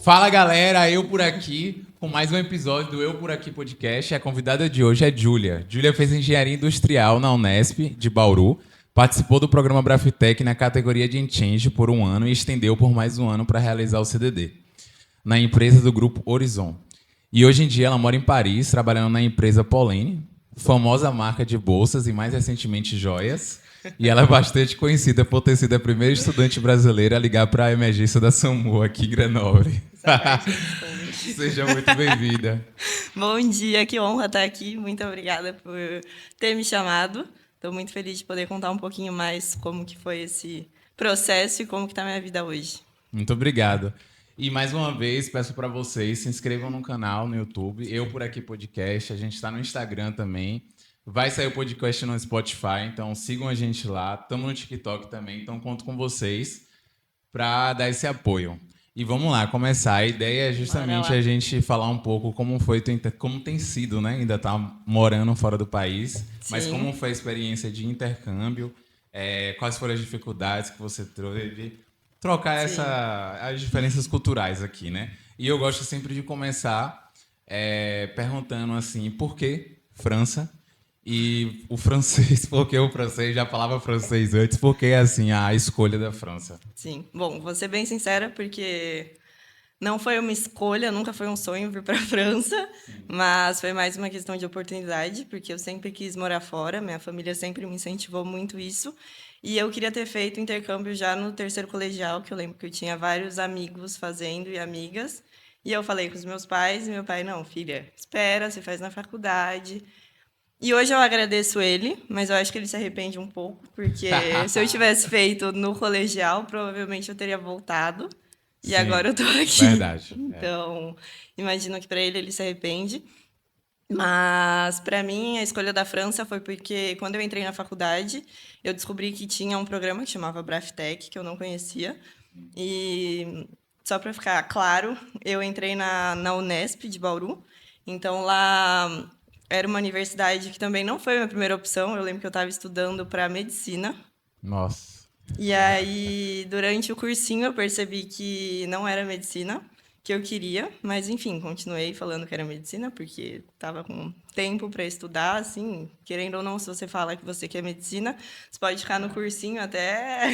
Fala galera, eu por aqui, com mais um episódio do Eu Por Aqui Podcast. A convidada de hoje é Júlia. Júlia fez engenharia industrial na Unesp de Bauru, participou do programa Brafitec na categoria de Exchange por um ano e estendeu por mais um ano para realizar o CDD, na empresa do grupo Horizon. E hoje em dia ela mora em Paris, trabalhando na empresa Polene, famosa marca de bolsas e mais recentemente joias. E ela é bastante conhecida por ter sido a primeira estudante brasileira a ligar para a emergência da SAMU aqui em Grenoble. Seja muito bem-vinda. Bom dia, que honra estar aqui. Muito obrigada por ter me chamado. Estou muito feliz de poder contar um pouquinho mais como que foi esse processo e como que está a minha vida hoje. Muito obrigado. E mais uma vez, peço para vocês, se inscrevam no canal, no YouTube, Eu Por Aqui Podcast. A gente está no Instagram também. Vai sair o podcast no Spotify, então sigam a gente lá. Estamos no TikTok também, então conto com vocês para dar esse apoio. E vamos lá, começar. A ideia é justamente a gente falar um pouco como foi, como tem sido, né? Ainda tá morando fora do país, Sim. Mas como foi a experiência de intercâmbio, quais foram as dificuldades que você teve, trocar as diferenças culturais aqui, né? E eu gosto sempre de começar perguntando assim, por que França? E o francês, porque o francês já falava francês antes, porque assim a escolha da França. Sim, bom, vou ser bem sincera, porque não foi uma escolha, nunca foi um sonho vir para a França, mas foi mais uma questão de oportunidade, porque eu sempre quis morar fora, minha família sempre me incentivou muito isso, e eu queria ter feito intercâmbio já no terceiro colegial, que eu lembro que eu tinha vários amigos fazendo e amigas, e eu falei com os meus pais, e meu pai, não, filha, espera, você faz na faculdade. E hoje eu agradeço ele, mas eu acho que ele se arrepende um pouco, porque se eu tivesse feito no colegial, provavelmente eu teria voltado. E Sim, agora eu tô aqui. Verdade. Então, imagino que para ele se arrepende. Mas para mim a escolha da França foi porque quando eu entrei na faculdade, eu descobri que tinha um programa que chamava Brafitec, que eu não conhecia. E só para ficar claro, eu entrei na Unesp de Bauru. Então lá era uma universidade que também não foi a minha primeira opção. Eu lembro que eu estava estudando para medicina. Nossa. E aí, durante o cursinho, eu percebi que não era medicina que eu queria, mas enfim, continuei falando que era medicina, porque estava com tempo para estudar, assim, querendo ou não, se você fala que você quer medicina, você pode ficar no cursinho até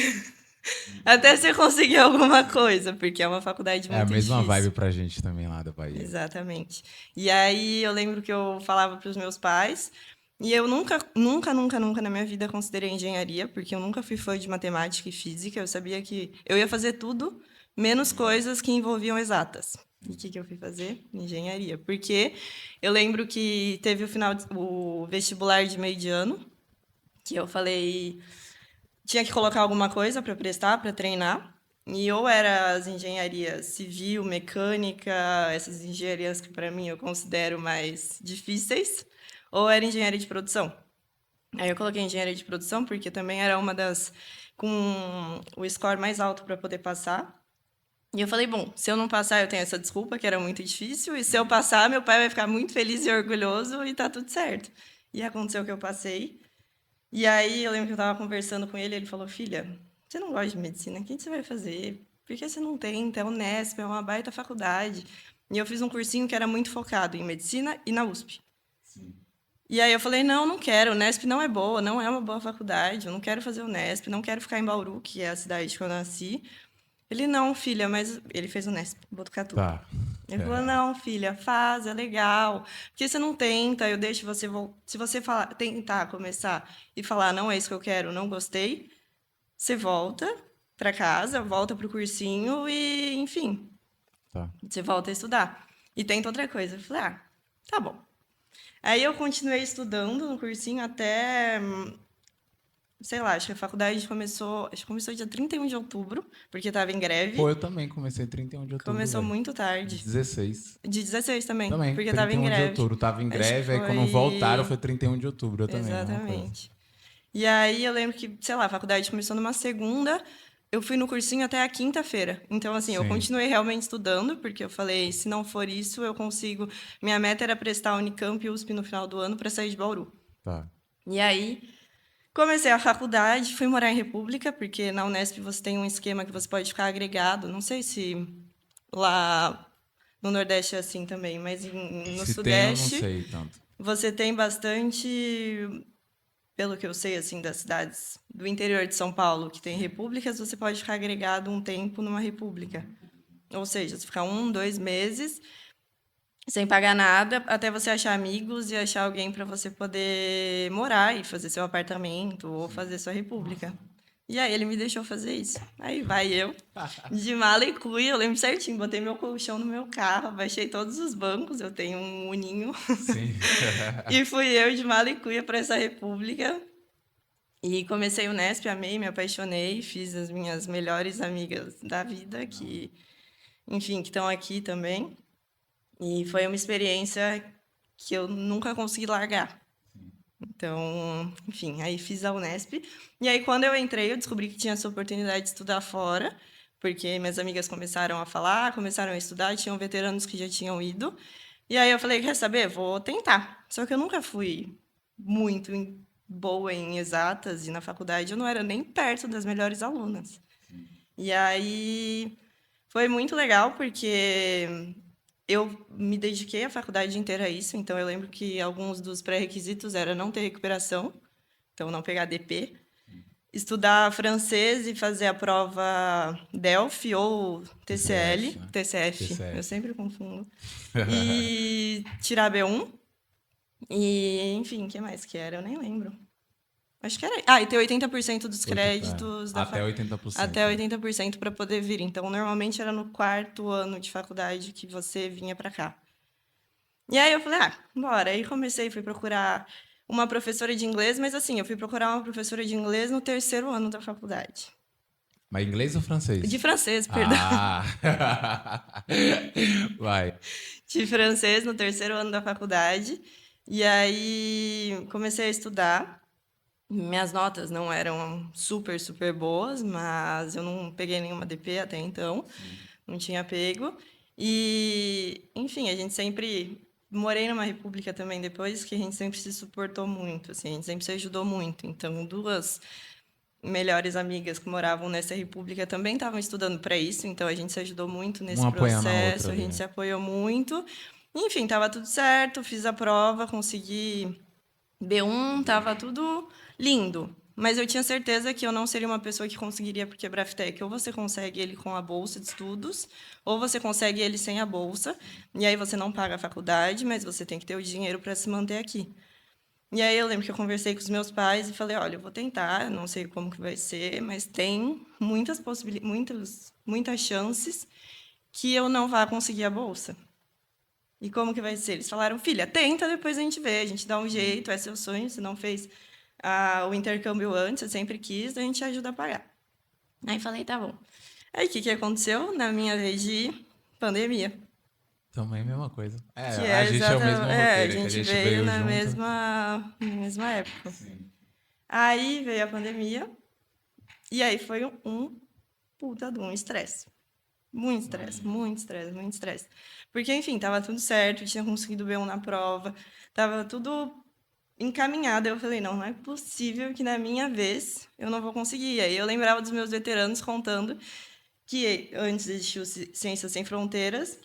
você conseguir alguma coisa, porque é uma faculdade É a muito mesma difícil. vibe pra gente também lá da Bahia. Exatamente. E aí eu lembro que eu falava para os meus pais, e eu nunca na minha vida considerei engenharia, porque eu nunca fui fã de matemática e física. Eu sabia que eu ia fazer tudo, menos coisas que envolviam exatas. E o que eu fui fazer? Engenharia. Porque eu lembro que teve o vestibular de meio de ano, que eu falei, tinha que colocar alguma coisa para prestar, para treinar. E ou era as engenharias civil, mecânica, essas engenharias que para mim eu considero mais difíceis, ou era engenharia de produção. Aí eu coloquei engenharia de produção porque também era uma das com o score mais alto para poder passar. E eu falei, bom, se eu não passar, eu tenho essa desculpa que era muito difícil, e se eu passar, meu pai vai ficar muito feliz e orgulhoso e tá tudo certo. E aconteceu que eu passei. E aí eu lembro que eu estava conversando com ele, ele falou, filha, você não gosta de medicina, o que você vai fazer? Por que você não tenta? É Unesp, é uma baita faculdade. E eu fiz um cursinho que era muito focado em medicina e na USP. Sim. E aí eu falei, não quero, Unesp não é boa, não é uma boa faculdade, eu não quero fazer Unesp, não quero ficar em Bauru, que é a cidade que eu nasci. Ele, não, filha, mas... Ele fez Unesp, Botucatu. Tá. Ele falou, não, filha, faz, é legal. Porque você não tenta, eu deixo você... Se você tentar começar e falar, não é isso que eu quero, não gostei, você volta para casa, volta para o cursinho e, enfim, Tá. você volta a estudar. E tenta outra coisa. Eu falei, tá bom. Aí eu continuei estudando no cursinho até... Sei lá, acho que a faculdade começou dia 31 de outubro, porque estava em greve. Pô, eu também comecei 31 de outubro. Começou véio. muito tarde. De 16. De 16 também, Também, porque estava em 31 de greve. outubro. Tava em Acho que greve, aí quando voltaram foi 31 de outubro. Eu também, a mesma coisa. Exatamente. E aí eu lembro que, sei lá, a faculdade começou numa segunda, eu fui no cursinho até a quinta-feira. Então, assim, eu Sim. continuei realmente estudando, porque eu falei, se não for isso, eu consigo... Minha meta era prestar Unicamp e USP no final do ano para sair de Bauru. Tá. E aí, comecei a faculdade, fui morar em República, porque na Unesp você tem um esquema que você pode ficar agregado. Não sei se lá no Nordeste é assim também, mas no Se tem, eu não Sudeste sei tanto. você tem bastante, pelo que eu sei, assim, das cidades do interior de São Paulo, que tem repúblicas, você pode ficar agregado um tempo numa república. Ou seja, você fica 1, 2 meses sem pagar nada, até você achar amigos e achar alguém para você poder morar e fazer seu apartamento ou fazer sua república. E aí ele me deixou fazer isso. Aí vai eu, de mala e cuia, eu lembro certinho, botei meu colchão no meu carro, baixei todos os bancos, eu tenho um uninho, Sim. e fui eu de mala e cuia para essa república. E comecei o Nesp, amei, me apaixonei, fiz as minhas melhores amigas da vida, que, enfim, que estão aqui também. E foi uma experiência que eu nunca consegui largar. Então, enfim, aí fiz a Unesp. E aí, quando eu entrei, eu descobri que tinha essa oportunidade de estudar fora, porque minhas amigas começaram a falar, começaram a estudar, tinham veteranos que já tinham ido. E aí eu falei, quer saber? Vou tentar. Só que eu nunca fui muito boa em exatas e na faculdade eu não era nem perto das melhores alunas. E aí foi muito legal porque eu me dediquei a faculdade inteira a isso, então eu lembro que alguns dos pré-requisitos era não ter recuperação, então não pegar DP, estudar francês e fazer a prova DELF ou TCL, TCF, né? TCF, eu TCF. sempre confundo, e tirar B1, e enfim, o que mais que era? Eu nem lembro. Acho que era. Ah, e ter 80% dos créditos da Até 80%. até 80% para poder vir. Então, normalmente era no 4º ano de faculdade que você vinha para cá. E aí eu falei, bora. Aí comecei, fui procurar uma professora de inglês, mas assim, eu fui procurar uma professora de inglês no 3º ano da faculdade. Mas inglês ou francês? De francês, perdão. Ah! Vai. De francês no 3º ano da faculdade. E aí comecei a estudar. Minhas notas não eram super, super boas, mas eu não peguei nenhuma DP até então, não tinha pego. E, enfim, a gente sempre. Morei numa república também depois, que a gente sempre se suportou muito, assim, a gente sempre se ajudou muito. Então, 2 melhores amigas que moravam nessa república também estavam estudando para isso, então a gente se ajudou muito nesse Uma apoiando a processo, outra a ali, gente né? se apoiou muito. Enfim, estava tudo certo, fiz a prova, consegui B1, tava tudo lindo. Mas eu tinha certeza que eu não seria uma pessoa que conseguiria, porque Braftec, ou você consegue ele com a bolsa de estudos, ou você consegue ele sem a bolsa, e aí você não paga a faculdade, mas você tem que ter o dinheiro para se manter aqui. E aí eu lembro que eu conversei com os meus pais e falei, olha, eu vou tentar, não sei como que vai ser, mas tem muitas possibilidades, muitas chances que eu não vá conseguir a bolsa. E como que vai ser? Eles falaram, filha, tenta, depois a gente vê, a gente dá um jeito, é seu sonho, você não fez o intercâmbio antes, eu sempre quis, a gente ajuda a pagar. Aí falei, tá bom. Aí o que aconteceu? Na minha vez de pandemia, Também a mesma coisa. que A é gente é o mesmo exatamente, a roteiro, é que a gente gente veio veio na junto. mesma época. Sim. Aí veio a pandemia, e aí foi um puta de um estresse. Muito estresse, muito estresse, muito estresse. Porque, enfim, tava tudo certo, tinha conseguido B1 na prova, tava tudo encaminhado. Eu falei, não é possível que na minha vez eu não vou conseguir. E aí eu lembrava dos meus veteranos contando que antes existiu Ciências Sem Fronteiras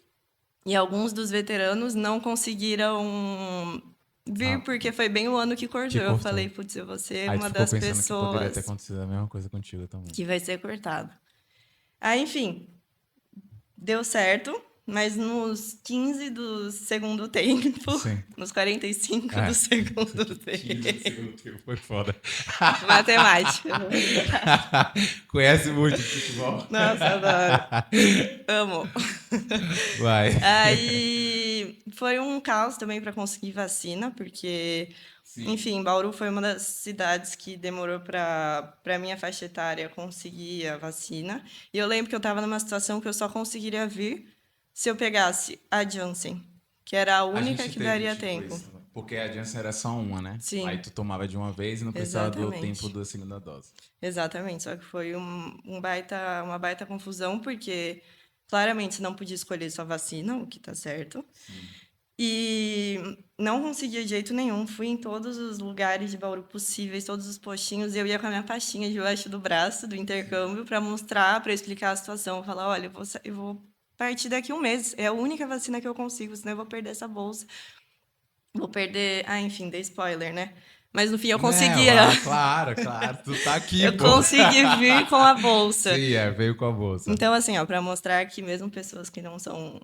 e alguns dos veteranos não conseguiram vir Ah, porque foi bem o ano que que cortou. Eu cortou. falei, putz, eu vou ser Aí tu uma ficou das pensando que poderia ter pessoas acontecido a mesma coisa contigo também. que vai ser cortado. Aí, enfim, deu certo, mas nos 15 do segundo tempo, Sim. nos 45 do segundo tempo. Foi foda. Matemática. Conhece muito de futebol? Nossa, adoro. Amo. Vai. Aí foi um caos também para conseguir vacina, porque, Sim. enfim, Bauru foi uma das cidades que demorou para minha faixa etária conseguir a vacina. E eu lembro que eu estava numa situação que eu só conseguiria vir se eu pegasse a Janssen, que era a A única gente que teve daria tipo tempo. isso, né? Porque a Janssen era só uma, né? Aí Sim, tu tomava de uma vez e não precisava do tempo exatamente. da segunda dose. Exatamente, só que foi uma baita confusão, porque claramente você não podia escolher sua vacina, o que tá certo. E não conseguia de jeito nenhum. Fui em todos os lugares de Bauru possíveis, todos os postinhos. E eu ia com a minha pastinha debaixo do braço do intercâmbio para mostrar, para explicar a situação. Falar, olha, eu vou partir daqui um mês. É a única vacina que eu consigo, senão eu vou perder essa bolsa. Vou perder... Ah, enfim, dei spoiler, né? Mas no fim eu consegui. Não, claro, claro. Tu tá aqui, Eu pô. consegui vir com a bolsa. Sim, veio com a bolsa. Então, assim, ó, para mostrar que mesmo pessoas que não são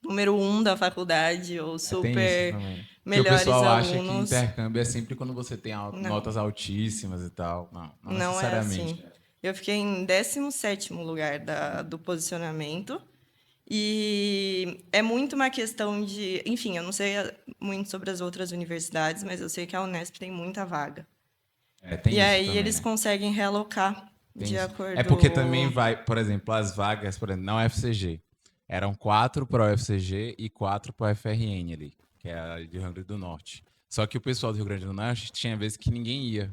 número 1 da faculdade ou Tem isso super também. Porque o melhores pessoal acha que alunos, intercâmbio é sempre quando você tem não, notas altíssimas e tal. Não, não não é assim. necessariamente. Eu fiquei em 17º lugar do posicionamento. E é muito uma questão de... Enfim, eu não sei muito sobre as outras universidades, mas eu sei que a Unesp tem muita vaga. Tem E isso aí também, eles né? conseguem realocar Tem de isso. acordo... É porque também vai, por exemplo, as vagas, por exemplo, na UFCG. Eram 4 para a UFCG e 4 para a UFRN ali, que é a do Rio Grande do Norte. Só que o pessoal do Rio Grande do Norte tinha vezes que ninguém ia.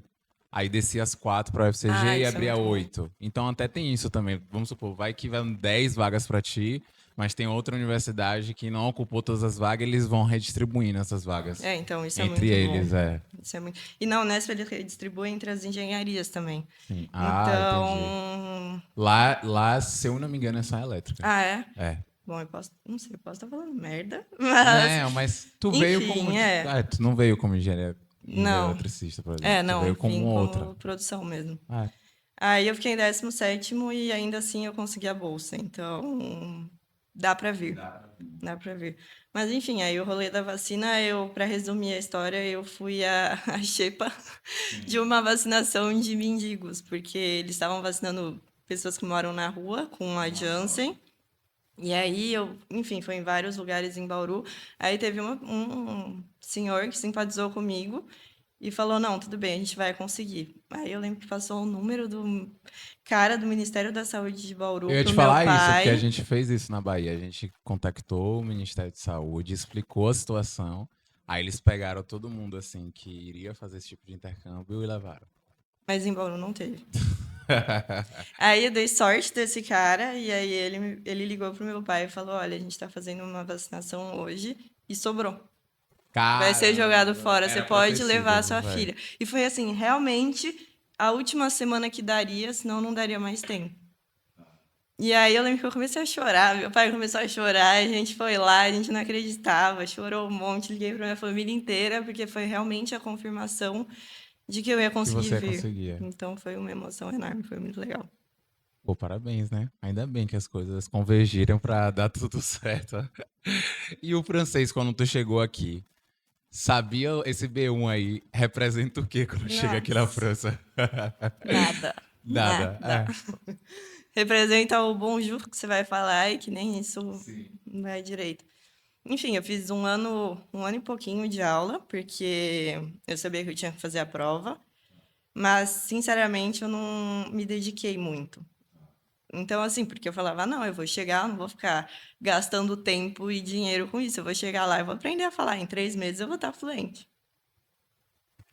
Aí descia as 4 para a UFCG Ah, e isso é abria muito bom. 8. Então até tem isso também. Vamos supor, vai que vai 10 vagas para ti, mas tem outra universidade que não ocupou todas as vagas, eles vão redistribuindo essas vagas. Então isso é Entre muito eles, bom. Isso é muito... E na Unesp ele redistribui entre as engenharias também. Sim. Entendi. Então... Lá, se eu não me engano, é só elétrica. Ah, é? É. Bom, eu posso... Não sei, eu posso estar falando merda, mas... Não, mas tu veio como. Enfim, é. Tu não veio como engenheiro Não. eletricista, por exemplo. Tu Não, veio como vim outra. como produção mesmo. É. Aí eu fiquei em 17º e ainda assim eu consegui a bolsa. Então, dá pra vir. Dá pra vir. Mas enfim, aí o rolê da vacina, pra resumir a história, eu fui a xepa de uma vacinação de mendigos, porque eles estavam vacinando pessoas que moram na rua com a Janssen. E aí enfim, foi em vários lugares em Bauru. Aí teve um senhor que simpatizou comigo e falou, não, tudo bem, a gente vai conseguir. Aí eu lembro que passou o número do cara do Ministério da Saúde de Bauru Eu ia te pro meu falar isso, porque a pai. gente fez isso na Bahia. A gente contactou o Ministério de Saúde, explicou a situação. Aí eles pegaram todo mundo, assim, que iria fazer esse tipo de intercâmbio e levaram. Mas em Bauru não teve. Aí eu dei sorte desse cara, e aí ele ligou pro meu pai e falou, olha, a gente tá fazendo uma vacinação hoje e sobrou. Vai ser jogado fora, você pode levar a sua filha. E foi assim, realmente, a última semana que daria, senão não daria mais tempo. E aí eu lembro que eu comecei a chorar, meu pai começou a chorar, a gente foi lá, a gente não acreditava, chorou um monte, liguei pra minha família inteira, porque foi realmente a confirmação de que eu ia Que conseguir você vir. conseguia. Então foi uma emoção enorme, foi muito legal. Pô, parabéns, né? Ainda bem que as coisas convergiram pra dar tudo certo. E o francês, quando tu chegou aqui, sabia esse B1 aí representa o quê quando chega aqui na Nossa. França? Nada. Nada. Nada. Representa o bonjour que você vai falar e que nem isso não vai direito. Enfim, eu fiz um ano e pouquinho de aula, porque eu sabia que eu tinha que fazer a prova, mas, sinceramente, eu não me dediquei muito. Então, assim, porque eu falava, não, eu vou chegar, não vou ficar gastando tempo e dinheiro com isso, eu vou chegar lá e vou aprender a falar, em 3 meses eu vou estar fluente.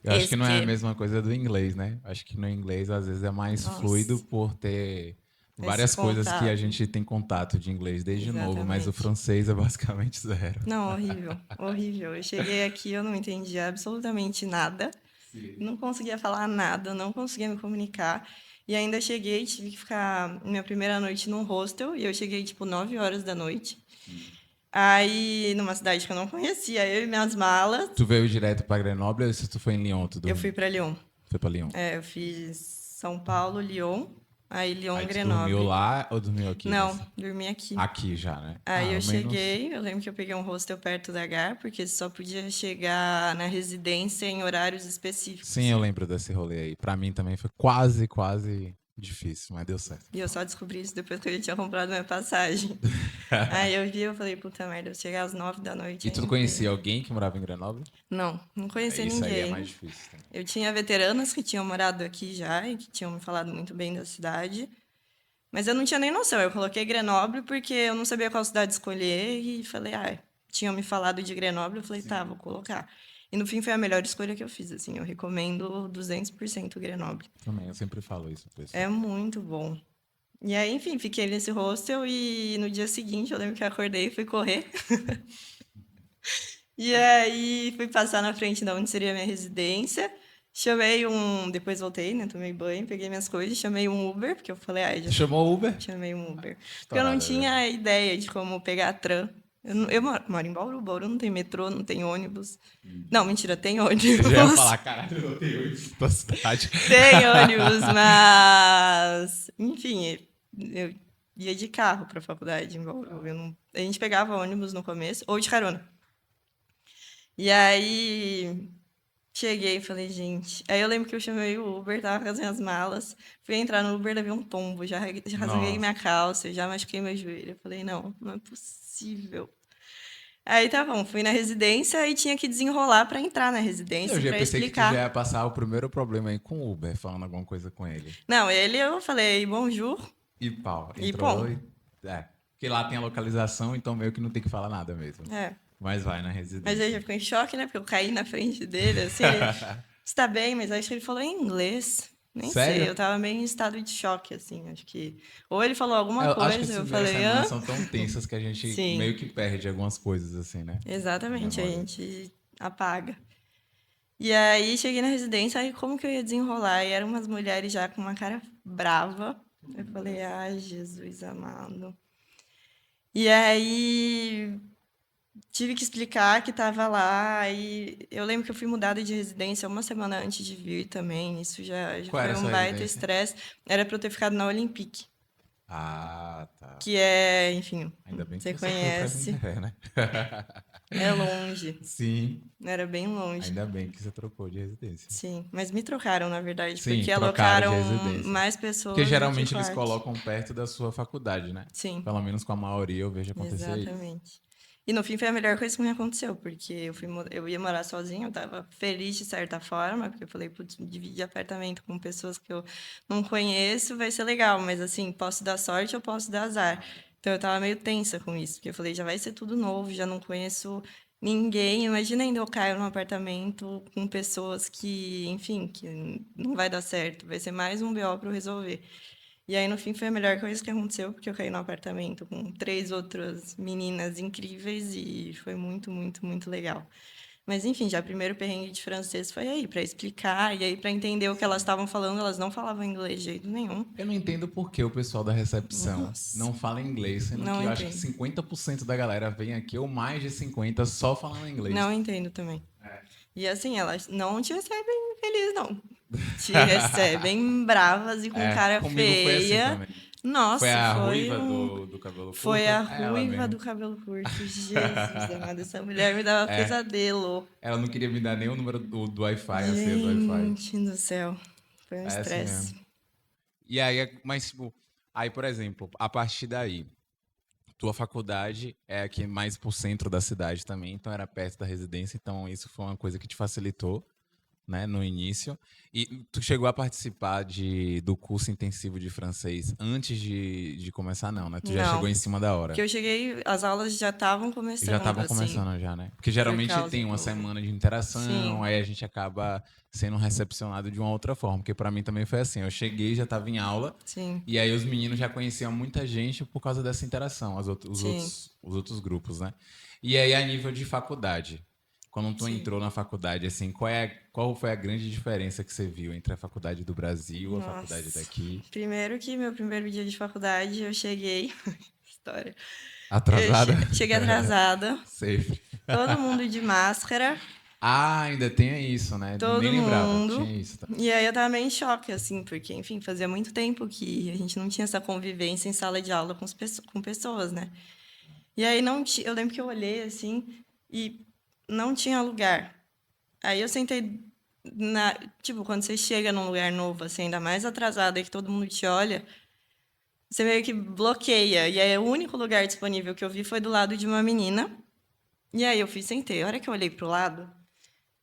Eu acho que não é a Que, mesma coisa do inglês, né? Acho que no inglês às vezes é mais fluido nossa, por ter esse várias coisas que a contato, gente tem contato de inglês desde novo, mas o exatamente. francês é basicamente zero. Não, horrível, horrível. Eu cheguei aqui, eu não entendia absolutamente nada, não conseguia falar nada, não conseguia me comunicar. E ainda cheguei, tive que ficar minha primeira noite num hostel, e eu cheguei, tipo, 9 horas da noite. Aí, numa cidade que eu não conhecia, eu e minhas malas, Tu veio direto pra Grenoble ou se tu foi em Lyon? Tu eu fui para Lyon. foi pra Lyon? Eu fiz São Paulo, Lyon, aí Lyon, Aí tu dormiu Grenoble. lá ou dormiu aqui? Não, dormi aqui. Aqui já, né? Aí eu Ao menos. cheguei, eu lembro que eu peguei um hostel perto da GAR, porque só podia chegar na residência em horários específicos. Sim, eu lembro desse rolê aí. Pra mim também foi quase, quase difícil, mas deu certo. E eu só descobri isso depois que eu já tinha comprado minha passagem. Aí eu vi, eu falei, puta merda, eu chegar às 9 da noite E tu ainda. conhecia alguém que morava em Grenoble? Não conhecia Isso aí é ninguém. mais difícil. Né? Eu tinha veteranas que tinham morado aqui já e que tinham me falado muito bem da cidade. Mas eu não tinha nem noção. Eu coloquei Grenoble porque eu não sabia qual cidade escolher e falei, tinham me falado de Grenoble, eu falei, tá, vou colocar. E no fim foi a melhor escolha que eu fiz, assim, eu recomendo 200% Grenoble. Também, eu sempre falo isso, pessoal. É muito bom. E aí, enfim, fiquei nesse hostel e no dia seguinte eu lembro que eu acordei e fui correr. E aí fui passar na frente da onde seria a minha residência. Chamei um... Depois voltei, né? Tomei banho, peguei minhas coisas, chamei um Uber, porque eu falei, ai, já Chamou o Uber? chamei um Uber. Porque eu não Estourada, velho. tinha ideia de como pegar tram. Eu Sim. moro em Bauru, Bauru não tem metrô, não tem ônibus. Não, Uhum. mentira, tem Eu já ia ônibus. falar, caralho, eu não tenho isso na cidade. Tem ônibus, mas... Enfim, eu ia de carro pra faculdade em Bauru. A gente pegava ônibus no começo, ou de carona. E aí... Cheguei e falei, gente. Aí eu lembro que eu chamei o Uber, tava com as minhas malas. Fui entrar no Uber, levei um tombo. Já rasguei minha Nossa. calça, já machuquei meu joelho. Eu falei, não, não é possível. Aí tá bom, fui na residência e tinha que desenrolar pra entrar na Eu residência já pra pensei que tu já ia explicar. passar o primeiro problema aí com o Uber, falando alguma coisa com ele. Não, ele eu falei, bonjour E pau, e entrou pom. e. É. Porque lá tem a localização, então meio que não tem que falar nada mesmo. É. Mas vai na Mas ele já residência. ficou em choque, né? Porque eu caí na frente dele, assim. Ele, você tá bem? Mas acho que ele falou em inglês. Nem sei, Sério? eu tava meio em estado de choque, assim. Acho que. Ou ele falou alguma Eu acho que coisa, as eu primeiras falei, semanas hã? são tão tensas que a gente meio Sim, que perde algumas coisas, assim, né? A exatamente, a memória. gente apaga. E aí cheguei na residência, aí como que eu ia desenrolar? E eram umas mulheres já com uma cara brava. Eu falei, ai, Jesus amado. E aí tive que explicar que estava lá. E eu lembro que eu fui mudada de residência uma semana antes de vir também. Isso já Qual era foi a um sua baita residência? estresse. Era para eu ter ficado na Olympique, Ah, tá. que é, enfim, Ainda bem que você você foi pra conhece. Jundiaí, né? É longe, Sim, era bem longe. ainda bem que você trocou de residência. Sim, mas me trocaram, na verdade, Sim, porque trocaram de alocaram residência. mais Porque pessoas do que geralmente eles quartos. colocam perto da sua faculdade, né? Sim, Pelo menos com a maioria eu vejo acontecer isso. exatamente. E no fim foi a melhor coisa que me aconteceu, porque eu ia morar sozinha, eu estava feliz de certa forma, porque eu falei, putz, dividir apartamento com pessoas que eu não conheço vai ser legal, mas assim, posso dar sorte ou posso dar azar. Então eu estava meio tensa com isso, porque eu falei, já vai ser tudo novo, já não conheço ninguém. Imagina ainda eu caio num apartamento com pessoas que, enfim, que não vai dar certo, vai ser mais um BO para eu resolver. E aí, no fim, foi a melhor coisa que aconteceu, porque eu caí no apartamento com 3 outras meninas incríveis e foi muito, muito, muito legal. Mas, enfim, já o primeiro perrengue de francês foi aí, para explicar, e aí para entender o que elas estavam falando, elas não falavam inglês de jeito nenhum. Eu não entendo por que o pessoal da recepção Nossa, não fala inglês, sendo não que eu acho que entendo. 50% da galera vem aqui, ou mais de 50, só falando inglês. Não entendo também. E assim, elas não te recebem feliz, não. Te recebem bravas e com É, cara comigo foi assim feia. também. Foi Nossa, a foi ruiva um. do cabelo Foi curto? a É ela ruiva mesmo. do cabelo curto. Jesus amado, essa mulher me dava pesadelo. Ela não queria me dar nem o número do Wi-Fi, a senha do Wi-Fi. Gente do céu. Foi um É assim estresse. mesmo. E aí, mas, tipo, aí, por exemplo, a partir daí, tua faculdade é aqui mais pro centro da cidade também, então era perto da residência, então isso foi uma coisa que te facilitou, né, no início. E tu chegou a participar do curso intensivo de francês antes de começar, não, né? Tu já chegou Não. em cima da Porque hora. eu cheguei, as aulas já estavam E já começando, estavam assim, começando já, né? Porque por geralmente causa tem uma do. semana de interação, Sim, aí a gente acaba sendo recepcionado de uma outra forma. Porque para mim também foi assim, eu cheguei, já estava em aula, sim, e aí os meninos já conheciam muita gente por causa dessa interação, sim, os outros grupos, né? E aí a nível de faculdade, quando tu sim. entrou na faculdade, assim, qual foi a grande diferença que você viu entre a faculdade do Brasil e a faculdade Nossa. daqui? Primeiro que meu primeiro dia de faculdade, eu cheguei. História. Atrasada? Cheguei atrasada, Sempre. todo mundo de máscara. Ah, ainda tem isso, né? Nem Todo lembrava, mundo. tinha isso. Tá? E aí eu tava meio em choque, assim, porque, enfim, fazia muito tempo que a gente não tinha essa convivência em sala de aula com pessoas, né? E aí não eu lembro que eu olhei, assim, e não tinha lugar. Aí eu sentei na... Tipo, quando você chega num lugar novo, assim, ainda mais atrasada, e que todo mundo te olha, você meio que bloqueia. E aí o único lugar disponível que eu vi foi do lado de uma menina. E aí eu fui e sentei. A hora que eu olhei pro lado,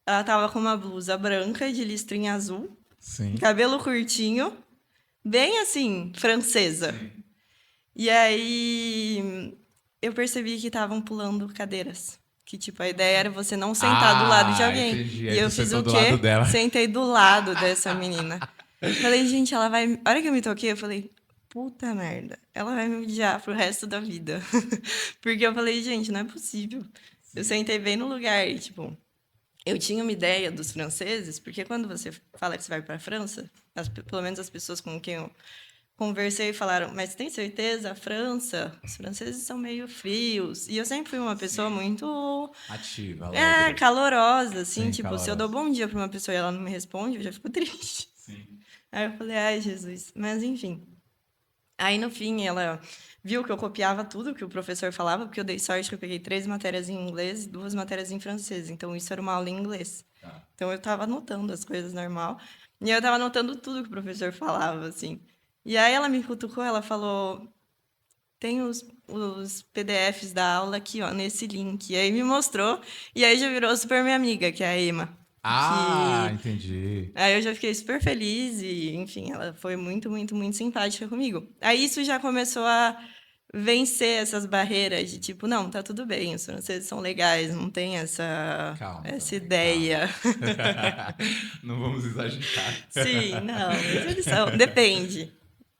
ela tava com uma blusa branca de listrinha azul, Sim. cabelo curtinho, bem assim, francesa. Sim. E aí eu percebi que estavam pulando cadeiras. Que, tipo, a ideia era você não sentar do lado de Ah, alguém. entendi. E Aí tu eu fiz sentou o do lado quê? dela. Sentei do lado dessa menina. Falei, gente, ela vai. A hora que eu me toquei, eu falei, puta merda, ela vai me odiar pro resto da vida. Porque eu falei, gente, não é possível. Eu Sim. sentei bem no lugar e, tipo, eu tinha uma ideia dos franceses, porque quando você fala que você vai para a França, pelo menos as pessoas com quem eu conversei falaram, mas tem certeza? A França, os franceses são meio frios. E eu sempre fui uma pessoa Sim. muito Ativa, alegre. calorosa, assim, Sim, tipo, se eu dou calorosa. bom dia para uma pessoa e ela não me responde, eu já fico triste. Sim. Aí eu falei, ai, Jesus. Mas enfim. Aí no fim ela viu que eu copiava tudo que o professor falava, porque eu dei sorte que eu peguei 3 matérias em inglês e 2 matérias em francês. Então isso era uma aula em inglês. Tá. Então eu estava anotando as coisas normal. E eu estava anotando tudo que o professor falava, assim. E aí ela me cutucou, ela falou: tem os PDFs da aula aqui, ó, nesse link. E aí me mostrou. E aí já virou super minha amiga, que é a Emma. Ah, Que entendi. Aí eu já fiquei super feliz e, enfim, ela foi muito, muito, muito simpática comigo. Aí isso já começou a vencer essas barreiras de tipo, não, tá tudo bem, os franceses são legais, não tem Calma essa também, calma. ideia. Não vamos exagerar. Sim, não, mas eles são, depende.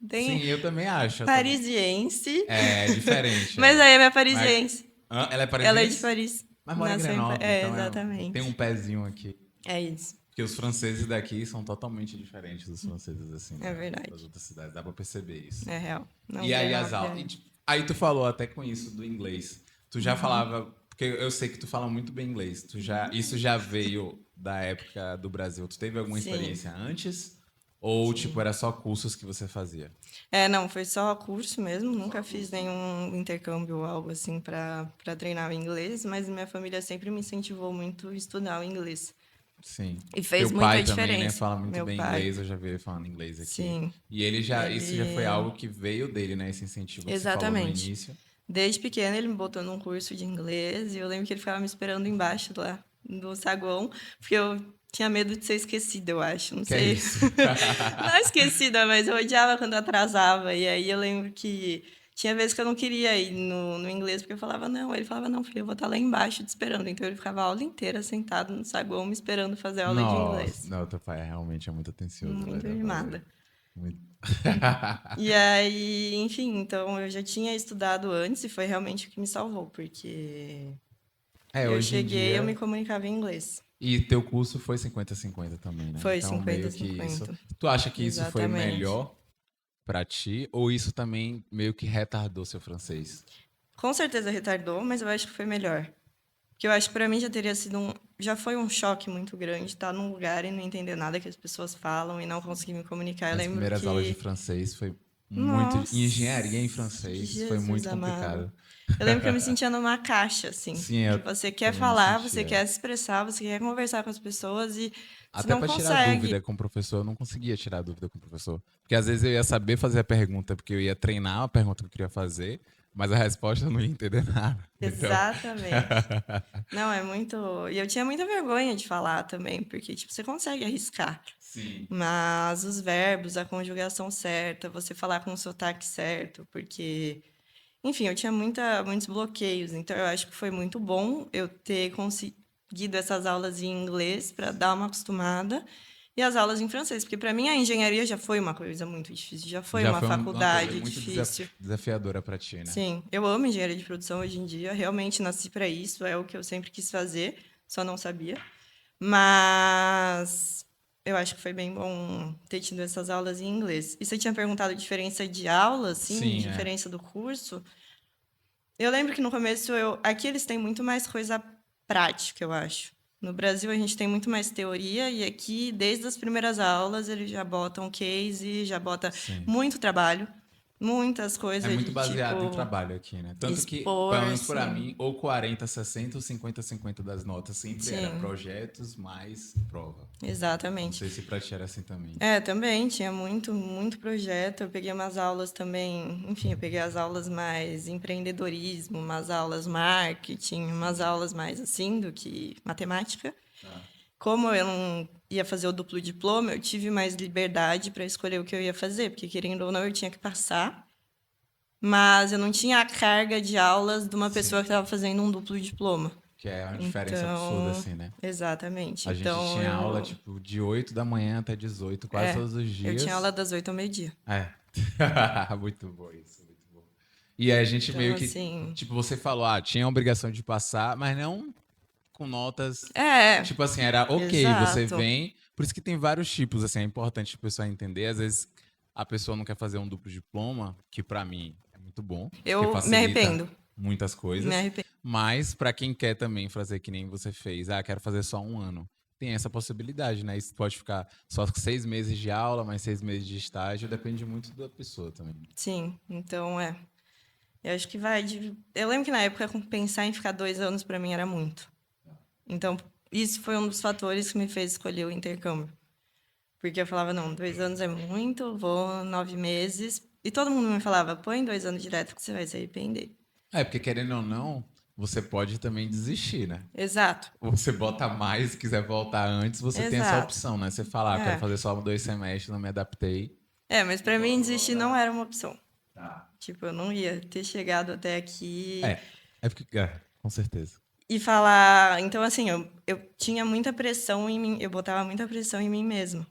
Sim, Tem eu também acho. Eu também. parisiense, É diferente, mas é. aí é Mas, parisiense. ela é Ela é de parisiense? Paris. Mas mora em Nasceu em Grenoble, então tem um exatamente. pezinho aqui. É isso, Porque os franceses daqui são totalmente diferentes dos franceses, assim, é das verdade. outras cidades. Dá pra perceber isso. É real. Não, E aí as Grenoble aulas. é... Aí tu falou até com isso do inglês. Tu já Uhum. falava. Porque eu sei que tu fala muito bem inglês. Isso já veio da época do Brasil. Tu teve alguma Sim, experiência antes? Ou, tipo, sim. era só cursos que você fazia? Não, foi só curso mesmo, Só nunca fiz curso. nenhum intercâmbio ou algo assim para treinar o inglês, mas minha família sempre me incentivou muito a estudar o inglês. Sim. E Teu fez muita pai também, né, diferença. fala muito Meu bem pai, inglês, eu já vi ele falando inglês aqui. sim, E isso já foi ele. algo que veio dele, né, esse incentivo que você falou no Exatamente. início. Desde pequeno ele me botou num curso de inglês e eu lembro que ele ficava me esperando embaixo lá do saguão, porque eu tinha medo de ser esquecida, eu acho, não Que é sei. isso? Não esquecida, mas eu odiava quando atrasava. E aí eu lembro que tinha vezes que eu não queria ir no inglês, porque eu falava, não. Ele falava, não, filho, eu vou estar lá embaixo te esperando. Então ele ficava a aula inteira sentado no saguão me esperando fazer aula de Nossa, inglês. não, teu pai realmente é muito atencioso, vai Muito dar pra ver. animada. Muito. E aí, enfim, então eu já tinha estudado antes e foi realmente o que me salvou, porque É, eu hoje em cheguei, eu me dia. comunicava em inglês. E teu curso foi 50-50 também, né? Foi Então, 50 meio que isso. 50. Tu acha que isso foi Exatamente. melhor pra ti? Ou isso também meio que retardou seu francês? Com certeza retardou, mas eu acho que foi melhor. Que eu acho que para mim já teria sido já foi um choque muito grande estar num lugar e não entender nada que as pessoas falam e não conseguir me comunicar. Eu Minhas lembro primeiras aulas de que, francês foi muito. Em engenharia em nossa, francês foi Jesus muito amado. complicado. Eu lembro que eu me sentia numa caixa, assim, Sim, que eu você quer também me falar, você sentia. quer se expressar, você quer conversar com as pessoas e você Até não para tirar consegue. dúvida com o professor, eu não conseguia tirar dúvida com o professor. Porque às vezes eu ia saber fazer a pergunta, porque eu ia treinar a pergunta que eu queria fazer, mas a resposta eu não ia entender nada. Então. Exatamente. Não, é muito. E eu tinha muita vergonha de falar também, porque, tipo, você consegue arriscar. Sim. Mas os verbos, a conjugação certa, você falar com o sotaque certo, porque, enfim, eu tinha muitos bloqueios, então eu acho que foi muito bom eu ter conseguido essas aulas em inglês para dar uma acostumada e as aulas em francês, porque para mim a engenharia já foi uma coisa muito difícil, já foi Já uma foi uma coisa faculdade muito difícil. desafiadora para ti, né? Sim, eu amo engenharia de produção hoje em dia, realmente nasci para isso, é o que eu sempre quis fazer, só não sabia. Mas eu acho que foi bem bom ter tido essas aulas em inglês. E você tinha perguntado a diferença de aula, assim, Sim, é. diferença do curso. Eu lembro que no começo aqui eles têm muito mais coisa prática, eu acho. No Brasil a gente tem muito mais teoria e aqui desde as primeiras aulas eles já botam case, já bota Sim. muito trabalho, muitas É coisas muito de baseado em tipo trabalho aqui, né? Tanto que, pelo expor, menos para sim. mim, ou 40-60 ou 50-50 das notas sempre era Sim, projetos mais prova. Não exatamente. sei se pra ti era assim também. Também tinha muito, muito projeto. Eu peguei umas aulas também, enfim, eu peguei as aulas mais empreendedorismo, umas aulas marketing, umas Sim. aulas mais assim do que matemática. Tá. Como eu não ia fazer o duplo diploma, eu tive mais liberdade para escolher o que eu ia fazer, porque querendo ou não eu tinha que passar, mas eu não tinha a carga de aulas de uma pessoa Sim. que estava fazendo um duplo diploma. Que é uma diferença absurda, Então, assim, né? exatamente. A gente Então tinha aula, tipo, de 8 da manhã até 18, quase todos os eu tinha aula dias. das 8 ao meio-dia. É. Muito bom isso, muito bom. E aí a gente Então, meio que, assim, tipo, você falou, tinha a obrigação de passar, mas não com notas. É, Tipo assim, era ok, você exato. vem. Por isso que tem vários tipos, assim, é importante o pessoal entender. Às vezes a pessoa não quer fazer um duplo diploma, que pra mim é muito bom, porque Eu me facilita arrependo. muitas Me coisas. arrependo. Mas pra quem quer também fazer que nem você fez, quero fazer só um ano. Tem essa possibilidade, né? Isso pode ficar só 6 meses de aula, mais 6 meses de estágio, depende muito da pessoa também. Sim, então Eu acho que vai de. Eu lembro que na época pensar em ficar 2 anos pra mim era muito. Então, isso foi um dos fatores que me fez escolher o intercâmbio. Porque eu falava, não, 2 anos é muito, vou 9 meses. E todo mundo me falava, põe 2 anos direto que você vai se arrepender. Porque querendo ou não, você pode também desistir, né? Exato, Você bota mais, se quiser voltar antes, você tem essa exato. opção, né? Você fala, quero É. fazer só 2 semestres, não me adaptei. Mas pra mim desistir não era uma opção. Tá. Tipo, eu não ia ter chegado até aqui É porque, com certeza. e falar. Então, assim, eu tinha muita pressão em mim, eu botava muita pressão em mim mesma.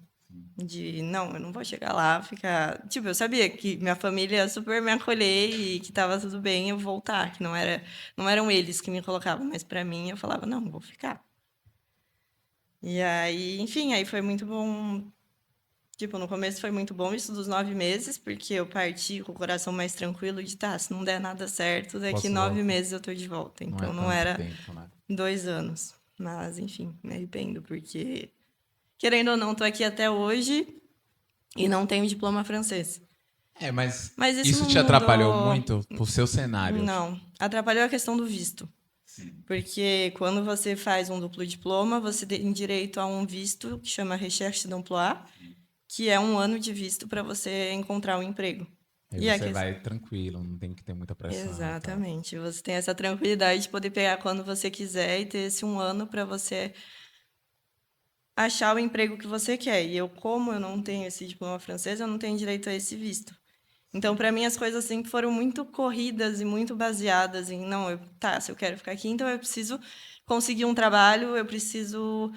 De, não, eu não vou chegar lá, ficar. Tipo, eu sabia que minha família ia super me acolher e que tava tudo bem eu voltar, que não eram eles que me colocavam, mas pra mim eu falava, não, vou ficar. E aí, enfim, aí foi muito bom. Tipo, no começo foi muito bom isso dos 9 meses, porque eu parti com o coração mais tranquilo de, tá, se não der nada certo, daqui Posso 9 meses eu tô de volta. Não é Então não tanto era tempo, né? 2 anos. Mas, enfim, me arrependo, porque, querendo ou não, tô aqui até hoje e não tenho diploma francês. Mas Mas isso isso não te atrapalhou mudou. muito pro seu cenário? Não. Atrapalhou a questão do visto. Sim. Porque quando você faz um duplo diploma, você tem direito a um visto que chama Recherche d'Emploi, que é 1 ano de visto para você encontrar um emprego. Aí E a você ques- vai tranquilo, não tem que ter muita pressão e tal. Exatamente. Você tem essa tranquilidade de poder pegar quando você quiser e ter esse 1 ano para você achar o emprego que você quer. E eu, como eu não tenho esse diploma francês, eu não tenho direito a esse visto. Então, para mim, as coisas sempre foram muito corridas e muito baseadas em, não, tá, se eu quero ficar aqui, então eu preciso conseguir um trabalho, eu preciso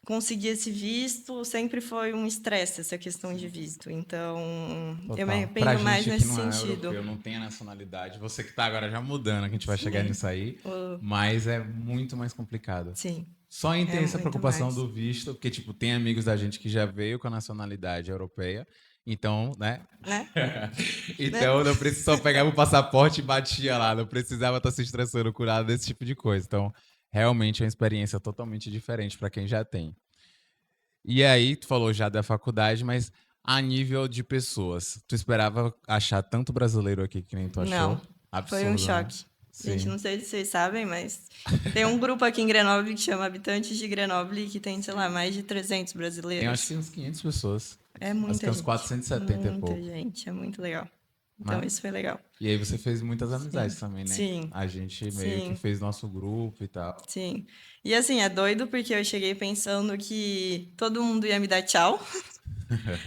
conseguir esse visto. Sempre foi um estresse essa questão de visto. Então, eu me Total. Pra arrependo mais gente que nesse não é sentido. europeu, não tem a nacionalidade, você que tá agora já mudando, que a gente vai chegar Sim, nisso aí, o- mas é muito mais complicado. sim, Só em ter é essa muito preocupação mais. do visto, porque, tipo, tem amigos da gente que já veio com a nacionalidade europeia, então, né? Né? Né? Então, não precisa só pegar o passaporte e batia lá, não precisava estar se estressando com nada desse tipo de coisa. Então, realmente é uma experiência totalmente diferente para quem já tem. E aí, tu falou já da faculdade, mas a nível de pessoas, tu esperava achar tanto brasileiro aqui que nem tu achou? Não, foi um Absurdo, né? choque. Gente, Sim. não sei se vocês sabem, mas tem um grupo aqui em Grenoble que chama Habitantes de Grenoble, que tem, sei lá, mais de 300 Tem acho brasileiros. que uns 500 pessoas. É Acho que muita uns gente. 470 e Muita pouco, gente, é muito legal. Então, né? isso foi legal. E aí você fez muitas amizades Sim, também, né? sim, A gente meio que sim, fez nosso grupo e tal. sim. E assim, é doido porque eu cheguei pensando que todo mundo ia me dar tchau.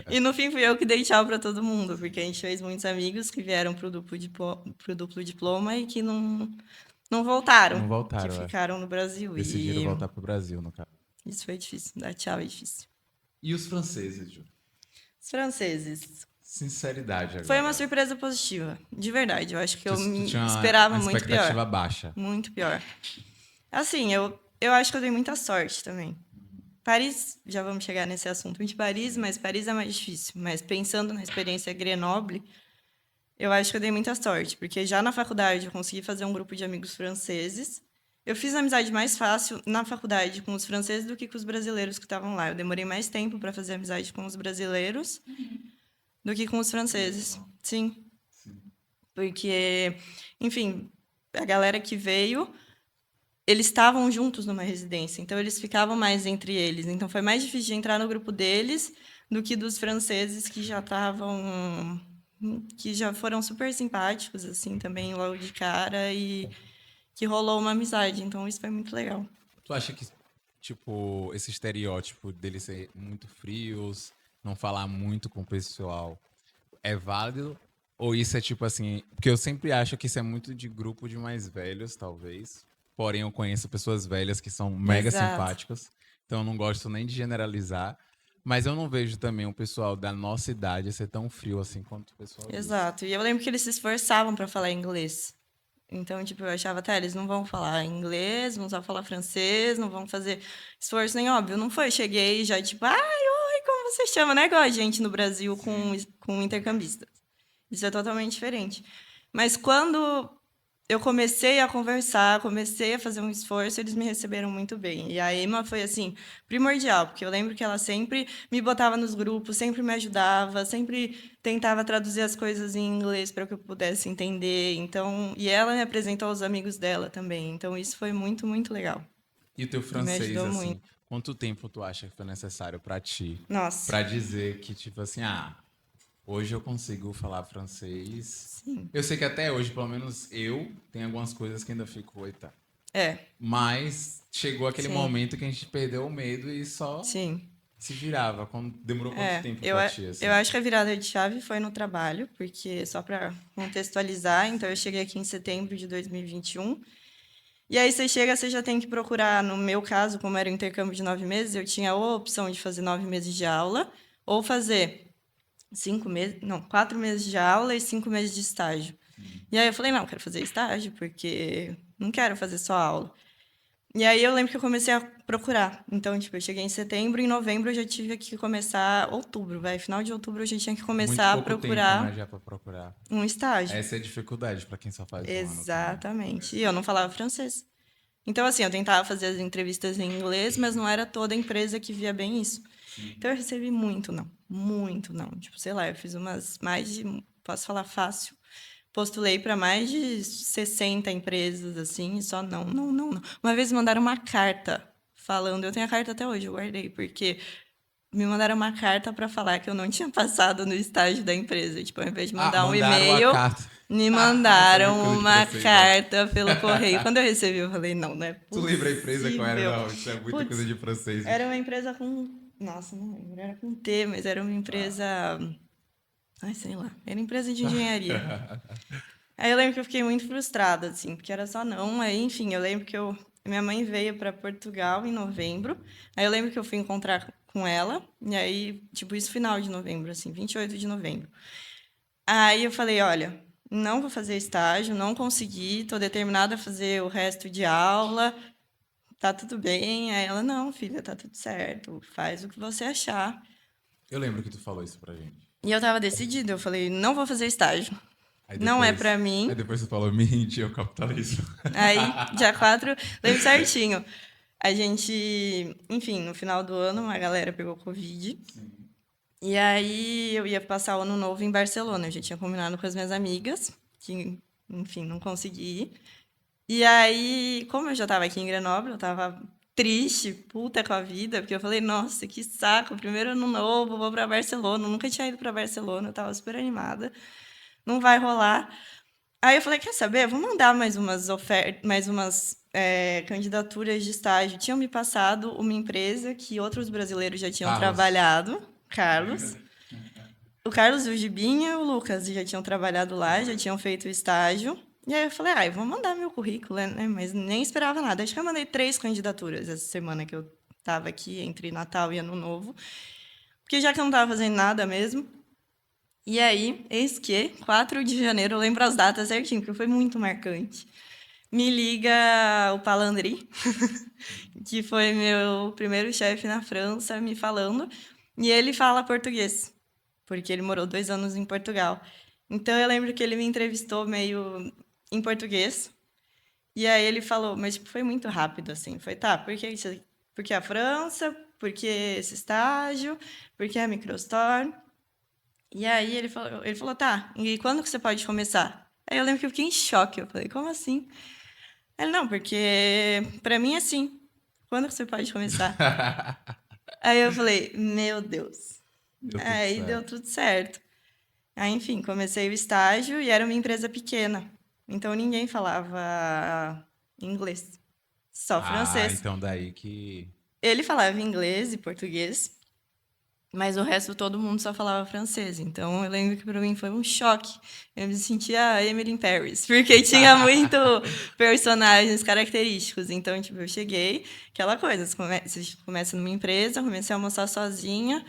E no fim fui eu que dei tchau pra todo mundo, porque a gente fez muitos amigos que vieram pro duplo diploma e que não voltaram, Não que voltaram, ficaram no Brasil. decidiram E voltar pro Brasil, no caso. isso foi difícil, dar tchau é difícil. E os franceses, Ju? Os franceses. Sinceridade Foi uma agora. surpresa positiva, de verdade. Eu acho que eu Tu me tinha esperava uma muito pior. expectativa baixa. Muito pior. Assim, eu acho que eu dei muita sorte também. Paris, já vamos chegar nesse assunto de Paris, mas Paris é mais difícil. Mas pensando na experiência Grenoble, eu acho que eu dei muita sorte, porque já na faculdade eu consegui fazer um grupo de amigos franceses. Eu fiz a amizade mais fácil na faculdade com os franceses do que com os brasileiros que estavam lá. Eu demorei mais tempo para fazer amizade com os brasileiros do que com os franceses. Sim, porque, enfim, a galera que veio, eles estavam juntos numa residência, então eles ficavam mais entre eles. Então foi mais difícil de entrar no grupo deles do que dos franceses que já foram super simpáticos assim também logo de cara e que rolou uma amizade. Então isso foi muito legal. Tu acha que, tipo, esse estereótipo deles ser muito frios, não falar muito com o pessoal, é válido? Ou isso é tipo assim. Porque eu sempre acho que isso é muito de grupo de mais velhos, talvez. Porém, eu conheço pessoas velhas que são mega Exato. simpáticas. Então, eu não gosto nem de generalizar. Mas eu não vejo também o pessoal da nossa idade ser tão frio assim quanto o pessoal disso. Exato. E eu lembro que eles se esforçavam para falar inglês. Então, tipo, eu achava, tá, eles não vão falar inglês, vão só falar francês, não vão fazer esforço nem óbvio. Não foi, cheguei já, tipo, ai, oi, como você chama? Não é igual a gente no Brasil com intercambistas. Isso é totalmente diferente. Mas quando eu comecei a conversar, comecei a fazer um esforço, eles me receberam muito bem. E a Emma foi, assim, primordial, porque eu lembro que ela sempre me botava nos grupos, sempre me ajudava, sempre tentava traduzir as coisas em inglês para que eu pudesse entender. Então, e ela me apresentou aos amigos dela também. Então, isso foi muito, muito legal. E o teu E me francês, ajudou muito. assim, quanto tempo tu acha que foi necessário pra ti? Nossa, Pra dizer que, tipo assim, hoje eu consigo falar francês. sim. Eu sei que até hoje, pelo menos eu, tem algumas coisas que ainda fico, eita. É, Mas chegou aquele sim, momento que a gente perdeu o medo e só sim. se virava. Demorou quanto tempo Eu, pra ti, eu assim? acho que a virada de chave foi no trabalho, porque só para contextualizar, então eu cheguei aqui em setembro de 2021. E aí você chega, você já tem que procurar, no meu caso, como era o intercâmbio de 9 meses, eu tinha ou a opção de fazer 9 meses de aula, ou fazer 5 meses, não, 4 meses de aula e 5 meses de estágio. E aí eu falei, não, eu quero fazer estágio, porque não quero fazer só aula. E aí eu lembro que eu comecei a procurar. Então, tipo, eu cheguei em setembro, em novembro eu já tive que começar, outubro, vai, final de outubro eu já tinha que Muito começar a pouco tempo, né, procurar já pra procurar. um estágio. Essa é a dificuldade pra quem só faz um ano também. Exatamente. E eu não falava francês. Então, assim, eu tentava fazer as entrevistas em inglês, mas não era toda empresa que via bem isso. Então, eu recebi muito não. Muito não. Tipo, sei lá, eu fiz umas mais de. Posso falar fácil. Postulei para mais de 60 empresas, assim, e só não, não, não, não. Uma vez mandaram uma carta falando, eu tenho a carta até hoje, eu guardei, porque me mandaram uma carta para falar que eu não tinha passado no estágio da empresa. Tipo, ao invés de Ah, mandar um mandaram a e-mail, carta. me Isso é muito mandaram coisa de uma francês, ó. carta pelo correio. Quando eu recebi, eu falei, não, não é Tu lembra a empresa qual era? possível. Não, isso é muita coisa Putz, de francês. era uma empresa com. Nossa, não lembro, era com T, mas era uma empresa. Ai, sei lá, era empresa de engenharia. Aí eu lembro que eu fiquei muito frustrada, assim, porque era só não. Aí, enfim, eu lembro que minha mãe veio para Portugal em novembro. Aí eu lembro que eu fui encontrar com ela. E aí, tipo, isso final de novembro, assim, 28 de novembro. Aí eu falei, olha, não vou fazer estágio, não consegui, tô determinada a fazer o resto de aula, tá tudo bem. Aí ela, não, filha, tá tudo certo, faz o que você achar. Eu lembro que tu falou isso pra gente. E eu tava decidida, eu falei, não vou fazer estágio. Aí Não é depois, pra aí mim. depois tu falou, mente, é o capitalismo. Aí, dia 4, lembro certinho. A gente, enfim, no final do ano, uma galera pegou Covid. E aí eu ia passar o ano novo em Barcelona. Eu já tinha combinado com as minhas amigas, que, enfim, não consegui ir. E aí, como eu já estava aqui em Grenoble, eu estava triste, puta com a vida, porque eu falei, nossa, que saco, primeiro ano novo, vou para Barcelona. Eu nunca tinha ido para Barcelona, eu estava super animada. Não vai rolar. Aí eu falei, quer saber? Vou mandar mais umas ofertas, mais umas candidaturas de estágio. Tinham me passado uma empresa que outros brasileiros já tinham Carlos. trabalhado, Carlos. O Carlos, o Gibinha e o Lucas já tinham trabalhado lá, já tinham feito o estágio. E aí eu falei, eu vou mandar meu currículo, né? Mas nem esperava nada. Acho que eu mandei 3 candidaturas essa semana que eu estava aqui, entre Natal e Ano Novo. Porque já que eu não estava fazendo nada mesmo. E aí, eis que, 4 de janeiro, eu lembro as datas certinho, porque foi muito marcante. Me liga o Palandri, que foi meu primeiro chefe na França, me falando. E ele fala português, porque ele morou 2 anos em Portugal. Então eu lembro que ele me entrevistou meio em português. E aí ele falou, mas tipo, foi muito rápido assim. Foi, tá, por que a França? Por que esse estágio? Por que a Microstore? E aí ele falou, tá, e quando que você pode começar? Aí eu lembro que eu fiquei em choque. Eu falei, como assim? Ele, não, porque pra mim é assim. Quando que você pode começar? Aí eu falei, meu Deus. Deu tudo Aí deu certo. tudo certo. Aí, enfim, comecei o estágio e era uma empresa pequena. Então ninguém falava inglês, só Ah, francês. então daí que. Ele falava inglês e português, mas o resto todo mundo só falava francês. Então eu lembro que para mim foi um choque. Eu me sentia a Emily in Paris, porque tinha muito personagens característicos. Então, tipo, eu cheguei, aquela coisa, você começa numa empresa, comecei a almoçar sozinha,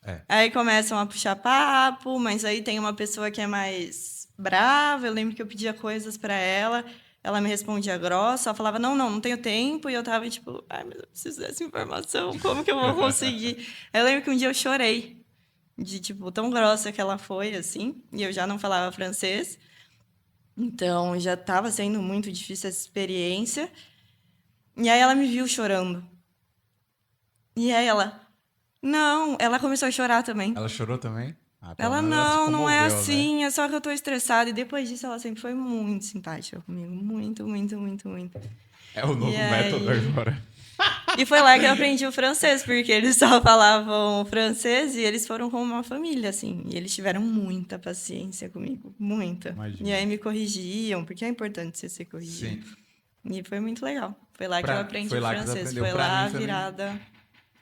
É. aí começam a puxar papo, mas aí tem uma pessoa que é mais brava. Eu lembro que eu pedia coisas para ela. ela me respondia grossa, ela falava, não tenho tempo, e eu tava tipo, ai, mas eu preciso dessa informação, como que eu vou conseguir? Eu lembro que um dia eu chorei, de tipo, tão grossa que ela foi, assim, e eu já não falava francês, então já estava sendo muito difícil essa experiência, e aí ela me viu chorando, e aí ela começou a chorar também. Ela chorou também? Ah, pelo Ela, menos ela se não é comoveu, né? assim, é só que eu tô estressada. E depois disso, ela sempre foi muito simpática comigo. Muito, muito, muito, muito. É o E novo método aí... agora. E foi lá que eu aprendi o francês, porque eles só falavam francês e eles foram como uma família, assim. E eles tiveram muita paciência comigo, muita. E Imagina. aí me corrigiam, porque é importante você ser corrigido. Sim. E foi muito legal. Foi lá que eu aprendi Foi o lá que tu francês. aprendeu. Foi lá a virada.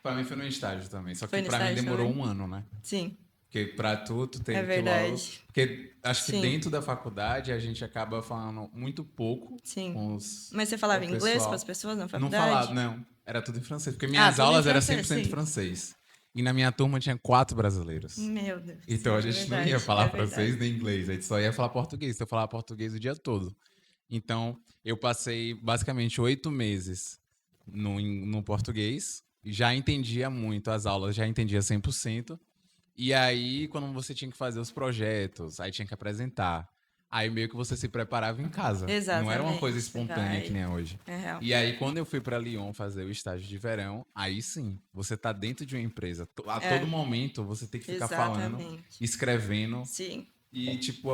Pra mim foi no estágio também. Só que Foi no pra mim estágio demorou também? um ano, né? Sim, Porque pra tu é teve que logo. verdade. Porque acho que Sim, dentro da faculdade a gente acaba falando muito pouco sim. com Mas você com falava o inglês com as pessoal. pessoas na Não falava, faculdade? não. Era tudo em francês. Porque Ah, minhas tudo em aulas eram francês, 100% sim. francês. E na minha turma tinha 4 brasileiros. Meu Deus, Então sim, a é gente não ia verdade, falar é francês verdade. nem inglês. A gente só ia falar português. Então eu falava português o dia todo. Então eu passei basicamente 8 meses no português. Já entendia muito as aulas, já entendia 100%. E aí, quando você tinha que fazer os projetos, aí tinha que apresentar. Aí meio que você se preparava em casa. Não era uma coisa Exatamente, você espontânea que vai. nem é hoje. É real. E aí, quando eu fui para Lyon fazer o estágio de verão, aí sim, você tá dentro de uma empresa. A todo É, momento você tem que ficar falando, exatamente. escrevendo. Sim. E, tipo,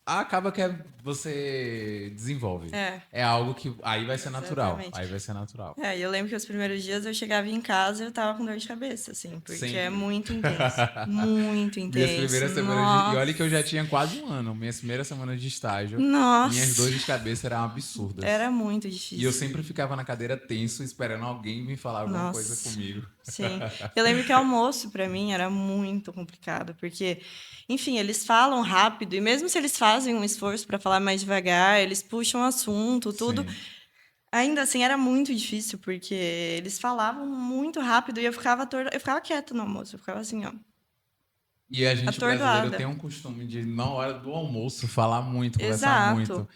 acaba que você desenvolve. É, É algo que aí vai ser natural. exatamente. Aí vai ser natural. É, e eu lembro que os primeiros dias eu chegava em casa e eu tava com dor de cabeça, assim, porque é Sempre. muito intenso. Muito Minhas intenso. primeiras semanas de. E olha que eu já Nossa. tinha quase um ano. Minhas primeiras semanas de estágio, minhas Nossa. dores de cabeça eram absurdas. Era muito E eu difícil. sempre ficava na cadeira tenso, esperando alguém me falar alguma coisa Nossa. comigo. Sim. Eu lembro que almoço para mim era muito complicado, porque, enfim, eles falam rápido e mesmo se eles fazem um esforço para falar mais devagar, eles puxam assunto, tudo. Sim. Ainda assim era muito difícil, porque eles falavam muito rápido e eu ficava quieta no almoço, eu ficava assim, ó, E a gente brasileiro atordoada. tem um costume de, na hora do almoço, falar muito, conversar Exato. muito.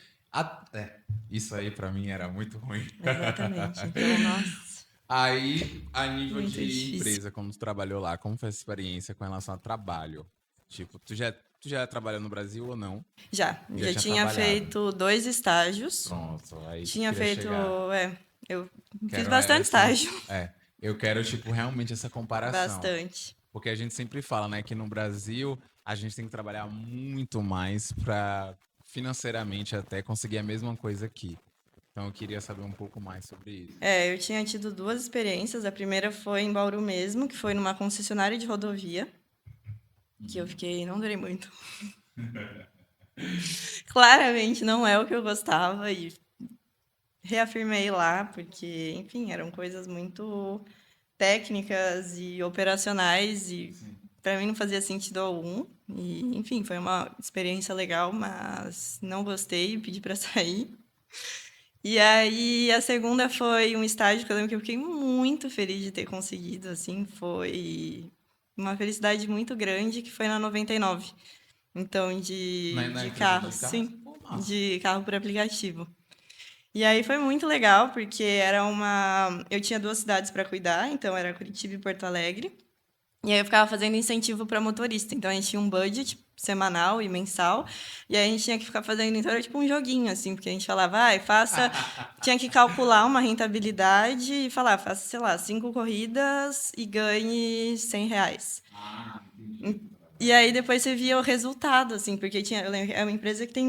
Isso aí pra mim era muito ruim. Exatamente. Então, nossa, Aí, a nível muito de difícil. empresa, como tu trabalhou lá, como foi essa experiência com relação a trabalho? Tipo, tu já trabalhou no Brasil ou não? Já Já tinha tinha trabalhado. feito 2 estágios. Pronto, é isso que eu Tinha queria feito, chegar. eu fiz Quero bastante essa. estágio. É, eu quero, tipo, realmente essa comparação. Bastante. Porque a gente sempre fala, né, que no Brasil a gente tem que trabalhar muito mais para financeiramente até conseguir a mesma coisa aqui. Então eu queria saber um pouco mais sobre isso. É, eu tinha tido 2 experiências. A primeira foi em Bauru mesmo, que foi numa concessionária de rodovia, que eu fiquei, não durei muito. Claramente não é o que eu gostava e reafirmei lá, porque, enfim, eram coisas muito técnicas e operacionais e Sim. para mim não fazia sentido algum. E, enfim, foi uma experiência legal, mas não gostei e pedi para sair. E aí a segunda foi um estágio que eu lembro que eu fiquei muito feliz de ter conseguido, assim, foi uma felicidade muito grande que foi na 99. Então, Na de empresa carro, de carros? sim, Pô, massa. de carro por aplicativo. E aí foi muito legal, porque era uma. Eu tinha 2 cidades para cuidar, então era Curitiba e Porto Alegre. E aí eu ficava fazendo incentivo para motorista. Então a gente tinha um budget semanal e mensal. E aí a gente tinha que ficar fazendo, então era tipo um joguinho, assim, porque a gente falava, vai, faça. Tinha que calcular uma rentabilidade e falar, faça, sei lá, 5 corridas e ganhe R$ 100. Ah, entendi. E aí depois você via o resultado, assim, porque eu lembro, é uma empresa que tem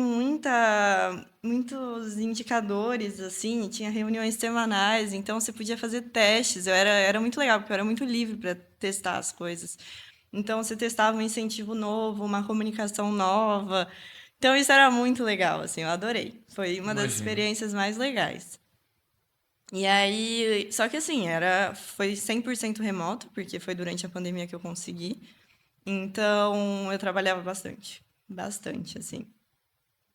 muitos indicadores, assim, e tinha reuniões semanais, então você podia fazer testes. Era muito legal, porque eu era muito livre para testar as coisas. Então você testava um incentivo novo, uma comunicação nova. Então isso era muito legal, assim, eu adorei. Foi uma das Imagino. experiências mais legais. E aí, só que assim, foi 100% remoto, porque foi durante a pandemia que eu consegui. Então, eu trabalhava bastante. Bastante, assim.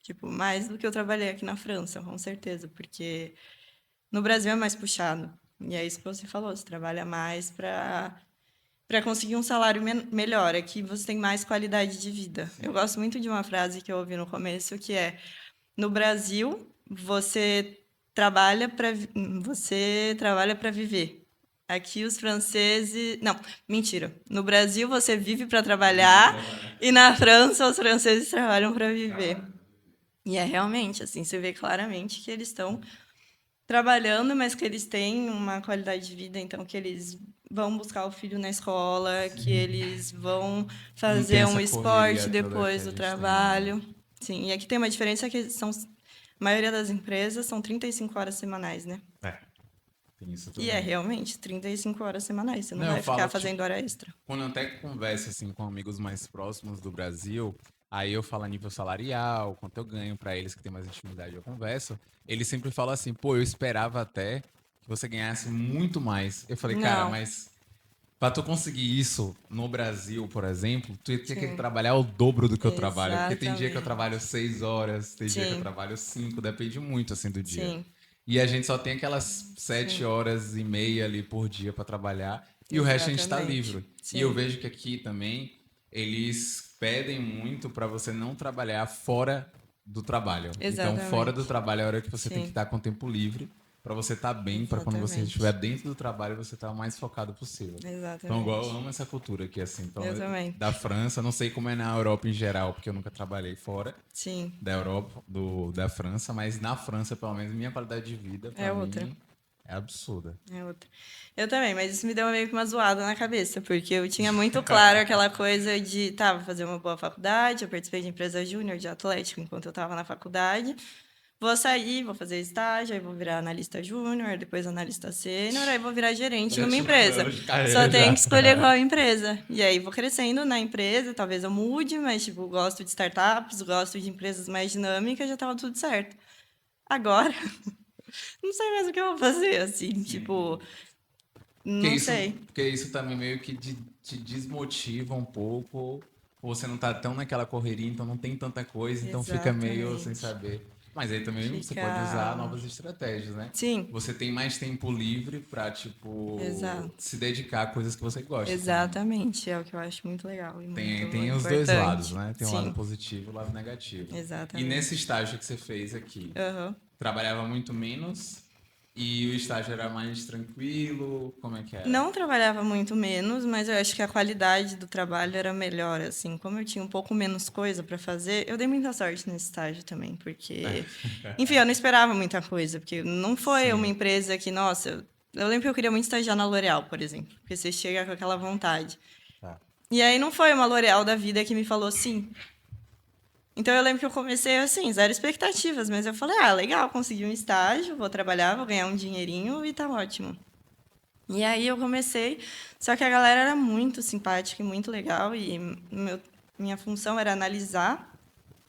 Tipo, mais do que eu trabalhei aqui na França, com certeza, porque no Brasil é mais puxado. E é isso que você falou, você trabalha mais para conseguir um salário melhor. Aqui você tem mais qualidade de vida. Eu Sim. gosto muito de uma frase que eu ouvi no começo, que é: no Brasil, você trabalha para você trabalha para viver. Aqui os franceses, não, mentira. No Brasil você vive para trabalhar e na França os franceses trabalham para viver. E é realmente assim, você vê claramente que eles estão trabalhando, mas que eles têm uma qualidade de vida, então que eles vão buscar o filho na escola, que eles vão Não tem fazer um essa correria esporte toda que depois a do gente tem, né? trabalho. Sim, e aqui tem uma diferença que a maioria das empresas são 35 horas semanais, né? É, tem isso E é também. realmente 35 horas semanais, você não Não, eu vai ficar falo que, tipo, fazendo hora extra. quando eu até converso assim com amigos mais próximos do Brasil, aí eu falo a nível salarial, quanto eu ganho pra eles que tem mais intimidade, eu converso. Eles sempre falam assim, pô, eu esperava até que você ganhasse muito mais. Eu falei, cara, Não, mas pra tu conseguir isso no Brasil, por exemplo, tu ia ter que sim, trabalhar o dobro do que eu trabalho. Porque tem dia que eu trabalho exatamente. 6 horas, tem dia que eu Sim, trabalho 5, depende muito assim do dia. sim, E a gente só tem aquelas sete sim, horas e meia ali por dia para trabalhar e o resto a gente está exatamente. livre. E eu Sim, vejo que aqui também eles pedem muito para você não trabalhar fora do trabalho. Então, fora do exatamente. trabalho é a hora que você tem que Sim, estar com tempo livre para você estar bem, para quando você estiver exatamente. dentro do trabalho você estar o mais focado possível. Então, igual eu Exatamente. amo essa cultura aqui, assim. Então, Eu também. da França, não sei como é na Europa em geral, porque eu nunca trabalhei fora Sim, da Europa, da França, mas na França, pelo menos, minha qualidade de vida, é pra outra. mim, é absurda. É outra. Eu também, mas isso me deu meio que uma zoada na cabeça, porque eu tinha muito claro aquela coisa de, tá, vou fazer uma boa faculdade, eu participei de empresa júnior de atlético enquanto eu estava na faculdade, vou sair, vou fazer estágio, aí vou virar analista júnior, depois analista sênior, aí vou virar gerente Já numa tinha um empresa. plano de Só carreira tenho já. que escolher qual empresa. E aí vou crescendo na empresa, talvez eu mude, mas, tipo, gosto de startups, gosto de empresas mais dinâmicas, já estava tudo certo. Agora, não sei mais o que eu vou fazer, assim, tipo, Sim. não sei. Porque isso também meio que te desmotiva um pouco, ou você não tá tão naquela correria, então não tem tanta coisa, então fica meio sem Exatamente. saber. Mas aí também você pode usar Fica. novas estratégias, né? Sim, Você tem mais tempo livre pra, tipo, exato. se dedicar a coisas que você gosta também. Exatamente. É o que eu acho muito legal e muito Tem os dois lados, importante. né? Tem o lado Sim, positivo e o lado negativo. E nesse exatamente. estágio que você fez aqui, Aham. trabalhava muito menos e o estágio era mais tranquilo? Como é que era? Não trabalhava muito menos, mas eu acho que a qualidade do trabalho era melhor, assim. Como eu tinha um pouco menos coisa para fazer, eu dei muita sorte nesse estágio também, porque, enfim, eu não esperava muita coisa, porque não foi uma Sim, empresa que, nossa, eu lembro que eu queria muito estagiar na L'Oréal, por exemplo, porque você chega com aquela vontade. tá. E aí não foi uma L'Oréal da vida que me falou sim. Então eu lembro que eu comecei assim, zero expectativas, mas eu falei, ah, legal, consegui um estágio, vou trabalhar, vou ganhar um dinheirinho e tá ótimo. E aí eu comecei, só que a galera era muito simpática e muito legal, e minha função era analisar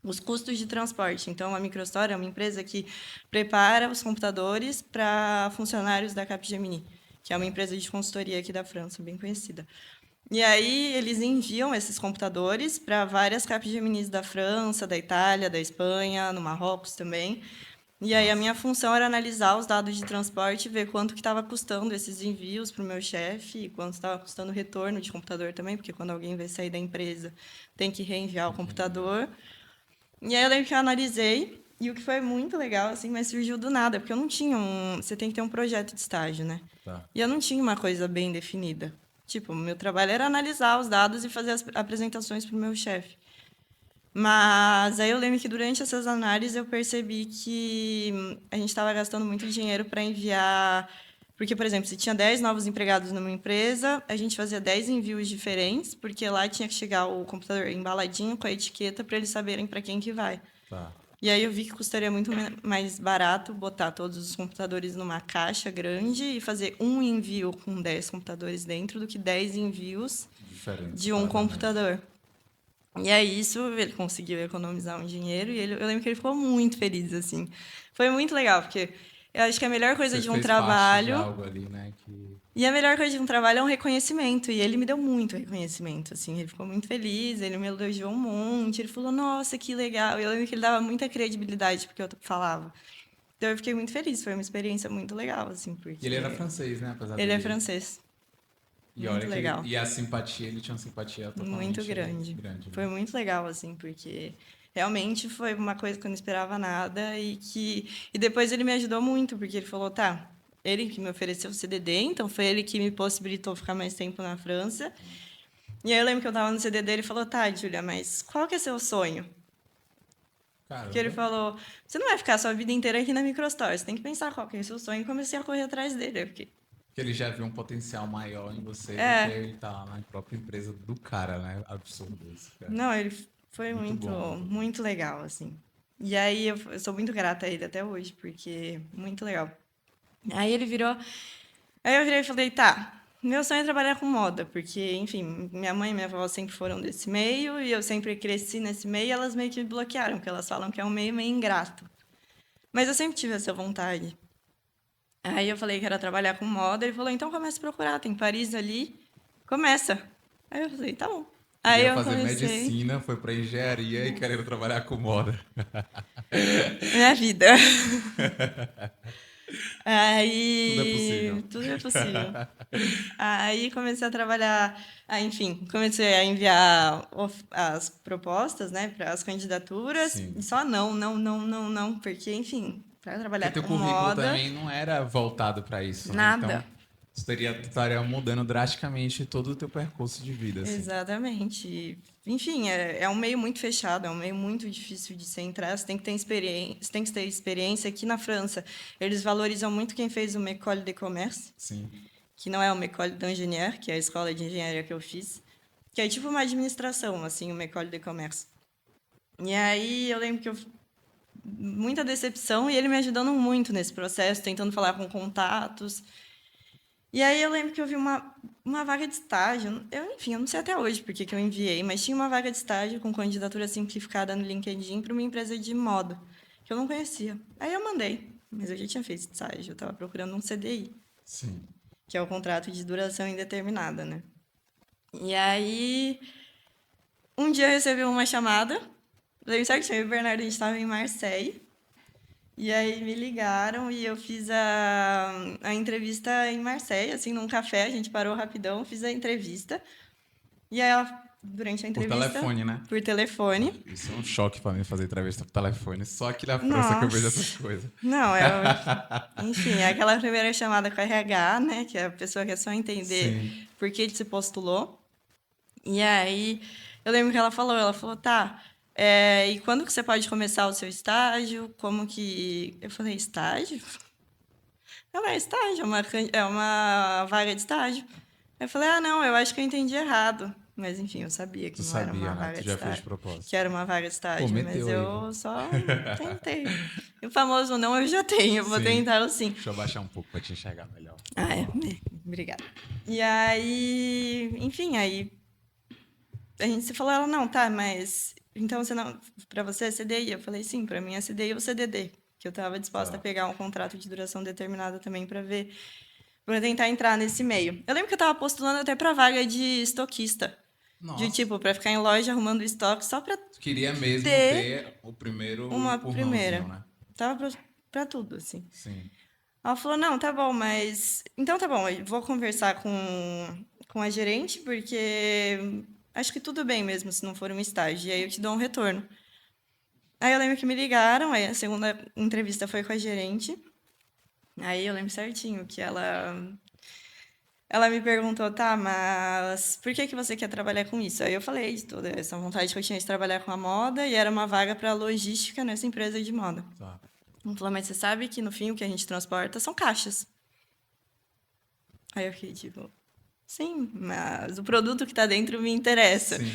os custos de transporte. Então, a Microstory é uma empresa que prepara os computadores para funcionários da Capgemini, que é uma empresa de consultoria aqui da França, bem conhecida. E aí eles enviam esses computadores para várias Capgeminis da França, da Itália, da Espanha, no Marrocos também. E aí a Nossa. minha função era analisar os dados de transporte e ver quanto que estava custando esses envios para o meu chefe e quanto estava custando o retorno de computador também, porque quando alguém vai sair da empresa tem que reenviar o Tem que reenviar. computador. E aí eu lembro que eu analisei e o que foi muito legal, assim, mas surgiu do nada, porque eu não tinha um... Você tem que ter um projeto de estágio, né? Tá. E eu não tinha uma coisa bem definida. Tipo, meu trabalho era analisar os dados e fazer as apresentações para o meu chefe. Mas aí eu lembro que durante essas análises eu percebi que a gente estava gastando muito dinheiro para enviar. Porque, por exemplo, se tinha 10 novos empregados numa empresa, a gente fazia 10 envios diferentes, porque lá tinha que chegar o computador embaladinho com a etiqueta para eles saberem para quem que vai. Tá. E aí eu vi que custaria muito mais barato botar todos os computadores numa caixa grande e fazer um envio com 10 computadores dentro do que 10 envios Diferente, de um separadamente. computador. E aí isso ele conseguiu economizar um dinheiro e eu lembro que ele ficou muito feliz assim. Foi muito legal, porque eu acho que a melhor coisa Você de um fez parte de trabalho algo ali, né? Que... e a melhor coisa de um trabalho é um reconhecimento, e ele me deu muito reconhecimento, assim, ele ficou muito feliz, ele me elogiou um monte, ele falou, nossa, que legal, e eu lembro que ele dava muita credibilidade porque eu falava. Então eu fiquei muito feliz, foi uma experiência muito legal, assim, E ele era porque francês, né? Apesar ele é dele. francês, E olha muito que ele. legal. E a simpatia, ele tinha uma simpatia Muito totalmente grande. grande, né? Foi muito legal, assim, porque realmente foi uma coisa que eu não esperava nada e depois ele me ajudou muito, porque ele falou, tá, ele que me ofereceu o CDD, então foi ele que me possibilitou ficar mais tempo na França. E aí eu lembro que eu tava no CDD e ele falou, tá, Júlia, mas qual que é seu sonho? Porque ele Caramba. falou, você não vai ficar a sua vida inteira aqui na Microstore, você tem que pensar qual que é o seu sonho. E comecei a correr atrás dele. Eu fiquei, Que ele já viu um potencial maior em você do que é, ele tá lá na própria empresa do cara, né? Absurdo isso, cara. não, ele foi Muito muito, bom, muito bom. muito legal, assim. E aí eu sou muito grata a ele até hoje, porque muito legal. Aí ele virou, aí eu virei e falei, tá, meu sonho é trabalhar com moda, porque, enfim, minha mãe e minha avó sempre foram desse meio, e eu sempre cresci nesse meio, e elas meio que me bloquearam, porque elas falam que é um meio ingrato. Mas eu sempre tive essa vontade. Aí eu falei que era trabalhar com moda, ele falou, então começa a procurar, tem Paris ali, começa. Aí eu falei, tá bom. Aí Queria eu fazer comecei, medicina, foi pra engenharia e querendo trabalhar com moda. minha vida. Tudo é possível. Aí, tudo é possível. Aí comecei a trabalhar, enfim, comecei a enviar as propostas, né, para as candidaturas, e Sim. só não, não, não, não, não, porque, enfim, para Porque trabalhar teu com currículo moda, também não era voltado para isso, né? Então, nada. estaria mudando drasticamente todo o teu percurso de vida, assim. Exatamente. Enfim, é um meio muito fechado, é um meio muito difícil de se entrar. Você tem que ter experiência, você tem que ter experiência. Aqui na França, eles valorizam muito quem fez uma école de commerce, Sim. que não é uma école d'ingénieur, que é a escola de engenharia que eu fiz, que é tipo uma administração, assim, uma école de commerce. E aí eu lembro que eu muita decepção e ele me ajudando muito nesse processo, tentando falar com contatos. E aí eu lembro que eu vi uma vaga de estágio. Enfim, eu não sei até hoje porque que eu enviei, mas tinha uma vaga de estágio com candidatura simplificada no LinkedIn para uma empresa de moda, que eu não conhecia. Aí eu mandei, mas eu já tinha feito estágio, eu estava procurando um CDI, Sim. que é o contrato de duração indeterminada, né? E aí, um dia eu recebi uma chamada, lembro certinho, eu e o Bernardo, a gente estava em Marseille, e aí me ligaram e eu fiz a entrevista em Marseille, assim, num café, a gente parou rapidão, fiz a entrevista. E aí ela, durante a Por entrevista, telefone, né? por telefone, Isso é um choque pra mim fazer entrevista por telefone. Só aqui na França que eu vejo essas nossa, coisas. não, enfim, é aquela primeira chamada com a RH, né, que é a pessoa quer só entender Sim. por que ele se postulou. E aí, eu lembro que ela falou, tá, e quando que você pode começar o seu estágio? Como que... Eu falei, estágio? Ela é estágio, é uma vaga de estágio. Eu falei, ah, não, eu acho que eu entendi errado. Mas, enfim, eu sabia que Tu não era uma sabia, né? vaga Tu de já fez de estágio, que propósito. era uma vaga de Pô, estágio, mas meteu aí, viu? eu só tentei. E o famoso não eu já tenho, eu vou Sim. tentar o sim. Deixa eu abaixar um pouco pra te enxergar melhor. Ah, obrigada. E aí, enfim, aí a gente se falou, ela, não, tá, mas então você não, para você é CDI? Eu falei, sim, para mim é CDI ou CDD, que eu estava disposta a Tá. pegar um contrato de duração determinada também para ver, para tentar entrar nesse meio. Eu lembro que eu estava postulando até para vaga de estoquista, de Nossa. tipo, para ficar em loja arrumando estoque só para Tu queria mesmo ter ter o primeiro uma empurrãozinho, primeira. né? Tava para tudo, assim. Sim. Ela falou, não, tá bom, mas... Então tá bom, eu vou conversar com a gerente, porque acho que tudo bem mesmo se não for um estágio, e aí eu te dou um retorno. Aí eu lembro que me ligaram, aí a segunda entrevista foi com a gerente, aí eu lembro certinho que ela me perguntou, tá, mas por que que você quer trabalhar com isso? Aí eu falei de toda essa vontade que eu tinha de trabalhar com a moda, e era uma vaga para logística nessa empresa de moda. Tá. Ela falou, mas você sabe que no fim o que a gente transporta são caixas. Aí eu fiquei tipo, sim, mas o produto que está dentro me interessa. Sim.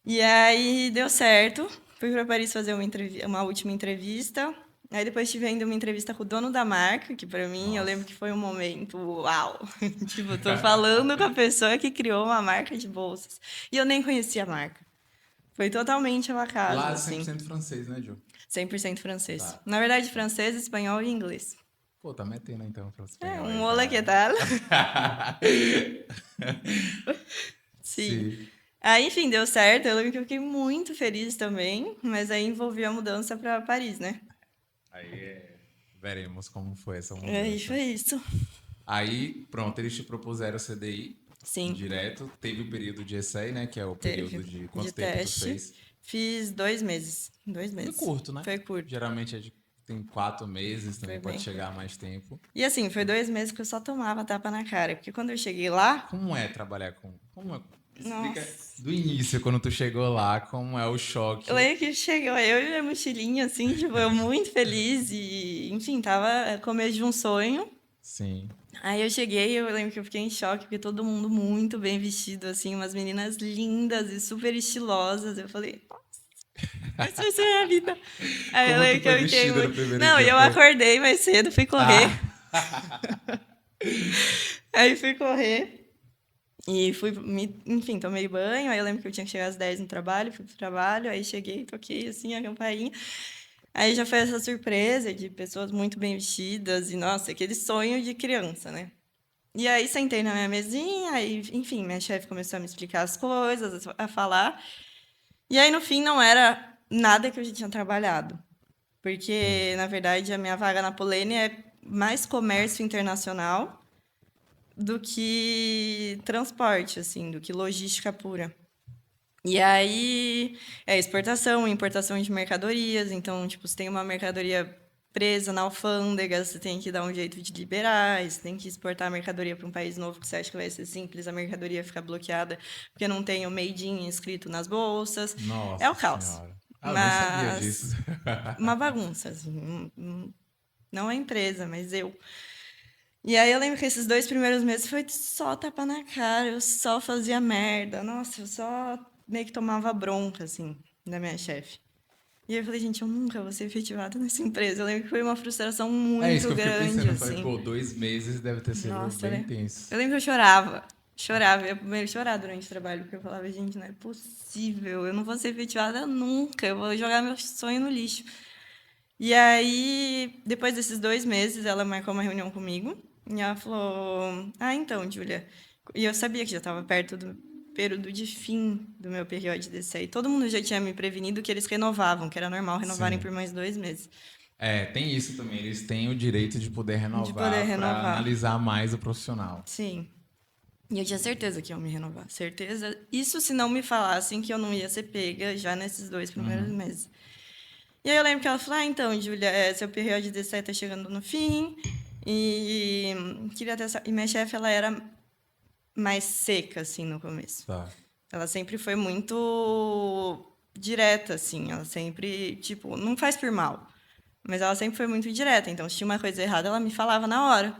E aí deu certo. Fui para Paris fazer uma última entrevista. Aí depois tive ainda uma entrevista com o dono da marca, que para mim eu lembro Nossa. que foi um momento uau. Tipo, tô falando com a pessoa que criou uma marca de bolsas. E eu nem conhecia a marca. Foi totalmente ao acaso, Lá é assim. 100% francês, né, Gil? 100% francês. Tá. Na verdade, francês, espanhol e inglês. Pô, tá metendo então pro É, espanhol um aí olá, que já. tal? Sim. Sim. Aí, enfim, deu certo. Eu lembro que eu fiquei muito feliz também, mas aí envolveu a mudança para Paris, né? Aí veremos como foi essa Aí mudança. foi isso. Aí, pronto, eles te propuseram o CDI. Sim, direto. Teve o período de essay, né? Que é o teve. período de De quanto tempo tu teste. fez? Fiz 2 meses. Dois Foi meses. curto, né? Foi curto. Geralmente tem 4 meses, Foi também pode bem chegar curto. a mais tempo. E assim, foi 2 meses que eu só tomava tapa na cara. Porque quando eu cheguei lá, Como é trabalhar com. Explica nossa. do início, quando tu chegou lá, como é o Eu choque. lembro que chegou eu e minha mochilinha, assim, tipo, eu muito feliz e, enfim, tava começo de um sonho. Sim. Aí eu cheguei, eu lembro que eu fiquei em choque, porque todo mundo muito bem vestido, assim, umas meninas lindas e super estilosas. Eu falei, nossa, essa vai ser a minha vida. Aí eu Como tu lembro que foi eu fiquei vestida no muito... primeiro Não, e dia? eu Foi. acordei mais cedo, fui correr. Ah! Aí fui correr e enfim, tomei banho. Aí eu lembro que eu tinha que chegar às 10 no trabalho, fui pro trabalho, aí cheguei, toquei assim a campainha. Aí já foi essa surpresa de pessoas muito bem vestidas e, nossa, aquele sonho de criança, né? E aí sentei na minha mesinha, aí, enfim, minha chefe começou a me explicar as coisas, a falar. E aí, no fim, não era nada que eu já tinha trabalhado. Porque, Entendi. na verdade, a minha vaga na Polene é mais comércio internacional do que transporte, assim, do que logística pura. E aí é exportação, importação de mercadorias. Então, tipo, se tem uma mercadoria presa na alfândega, você tem que dar um jeito de liberar, você tem que exportar a mercadoria para um país novo que você acha que vai ser simples, a mercadoria fica bloqueada porque não tem o made in escrito nas bolsas. É o Nossa caos. Senhora. Ah, eu nem sabia disso. Mas uma bagunça, assim. Não a empresa, mas eu. E aí eu lembro que esses 2 primeiros meses foi só tapa na cara, eu só fazia merda. Nossa, eu só meio que tomava bronca, assim, da minha chefe. E aí eu falei, gente, eu nunca vou ser efetivada nessa empresa. Eu lembro que foi uma frustração É isso que muito eu fiquei grande, pensando. Eu falei, assim. pô, 2 meses deve ter sido Nossa, bem eu tenso. lembro que eu chorava. Chorava, eu ia primeiro chorar durante o trabalho, porque eu falava, gente, não é possível, eu não vou ser efetivada nunca, eu vou jogar meu sonho no lixo. E aí, depois desses 2 meses, ela marcou uma reunião comigo. E ela falou: Ah, então, Júlia. E eu sabia que já estava perto do período de fim do meu período de DCE. E todo mundo já tinha me prevenido que eles renovavam, que era normal renovarem Sim. por mais 2 meses. É, tem isso também. Eles têm o direito de poder De poder renovar para renovar. analisar mais o profissional. Sim. E eu tinha certeza que iam me renovar. Certeza. Isso se não me falassem que eu não ia ser pega já nesses 2 primeiros meses. E aí eu lembro que ela falou, então, Júlia, seu período de DCE está chegando no fim, e queria ter essa... E minha chefe, ela era mais seca, assim, no começo. Tá. Ela sempre foi muito direta, assim, ela sempre, tipo, não faz por mal, mas ela sempre foi muito direta, então se tinha uma coisa errada, ela me falava na hora.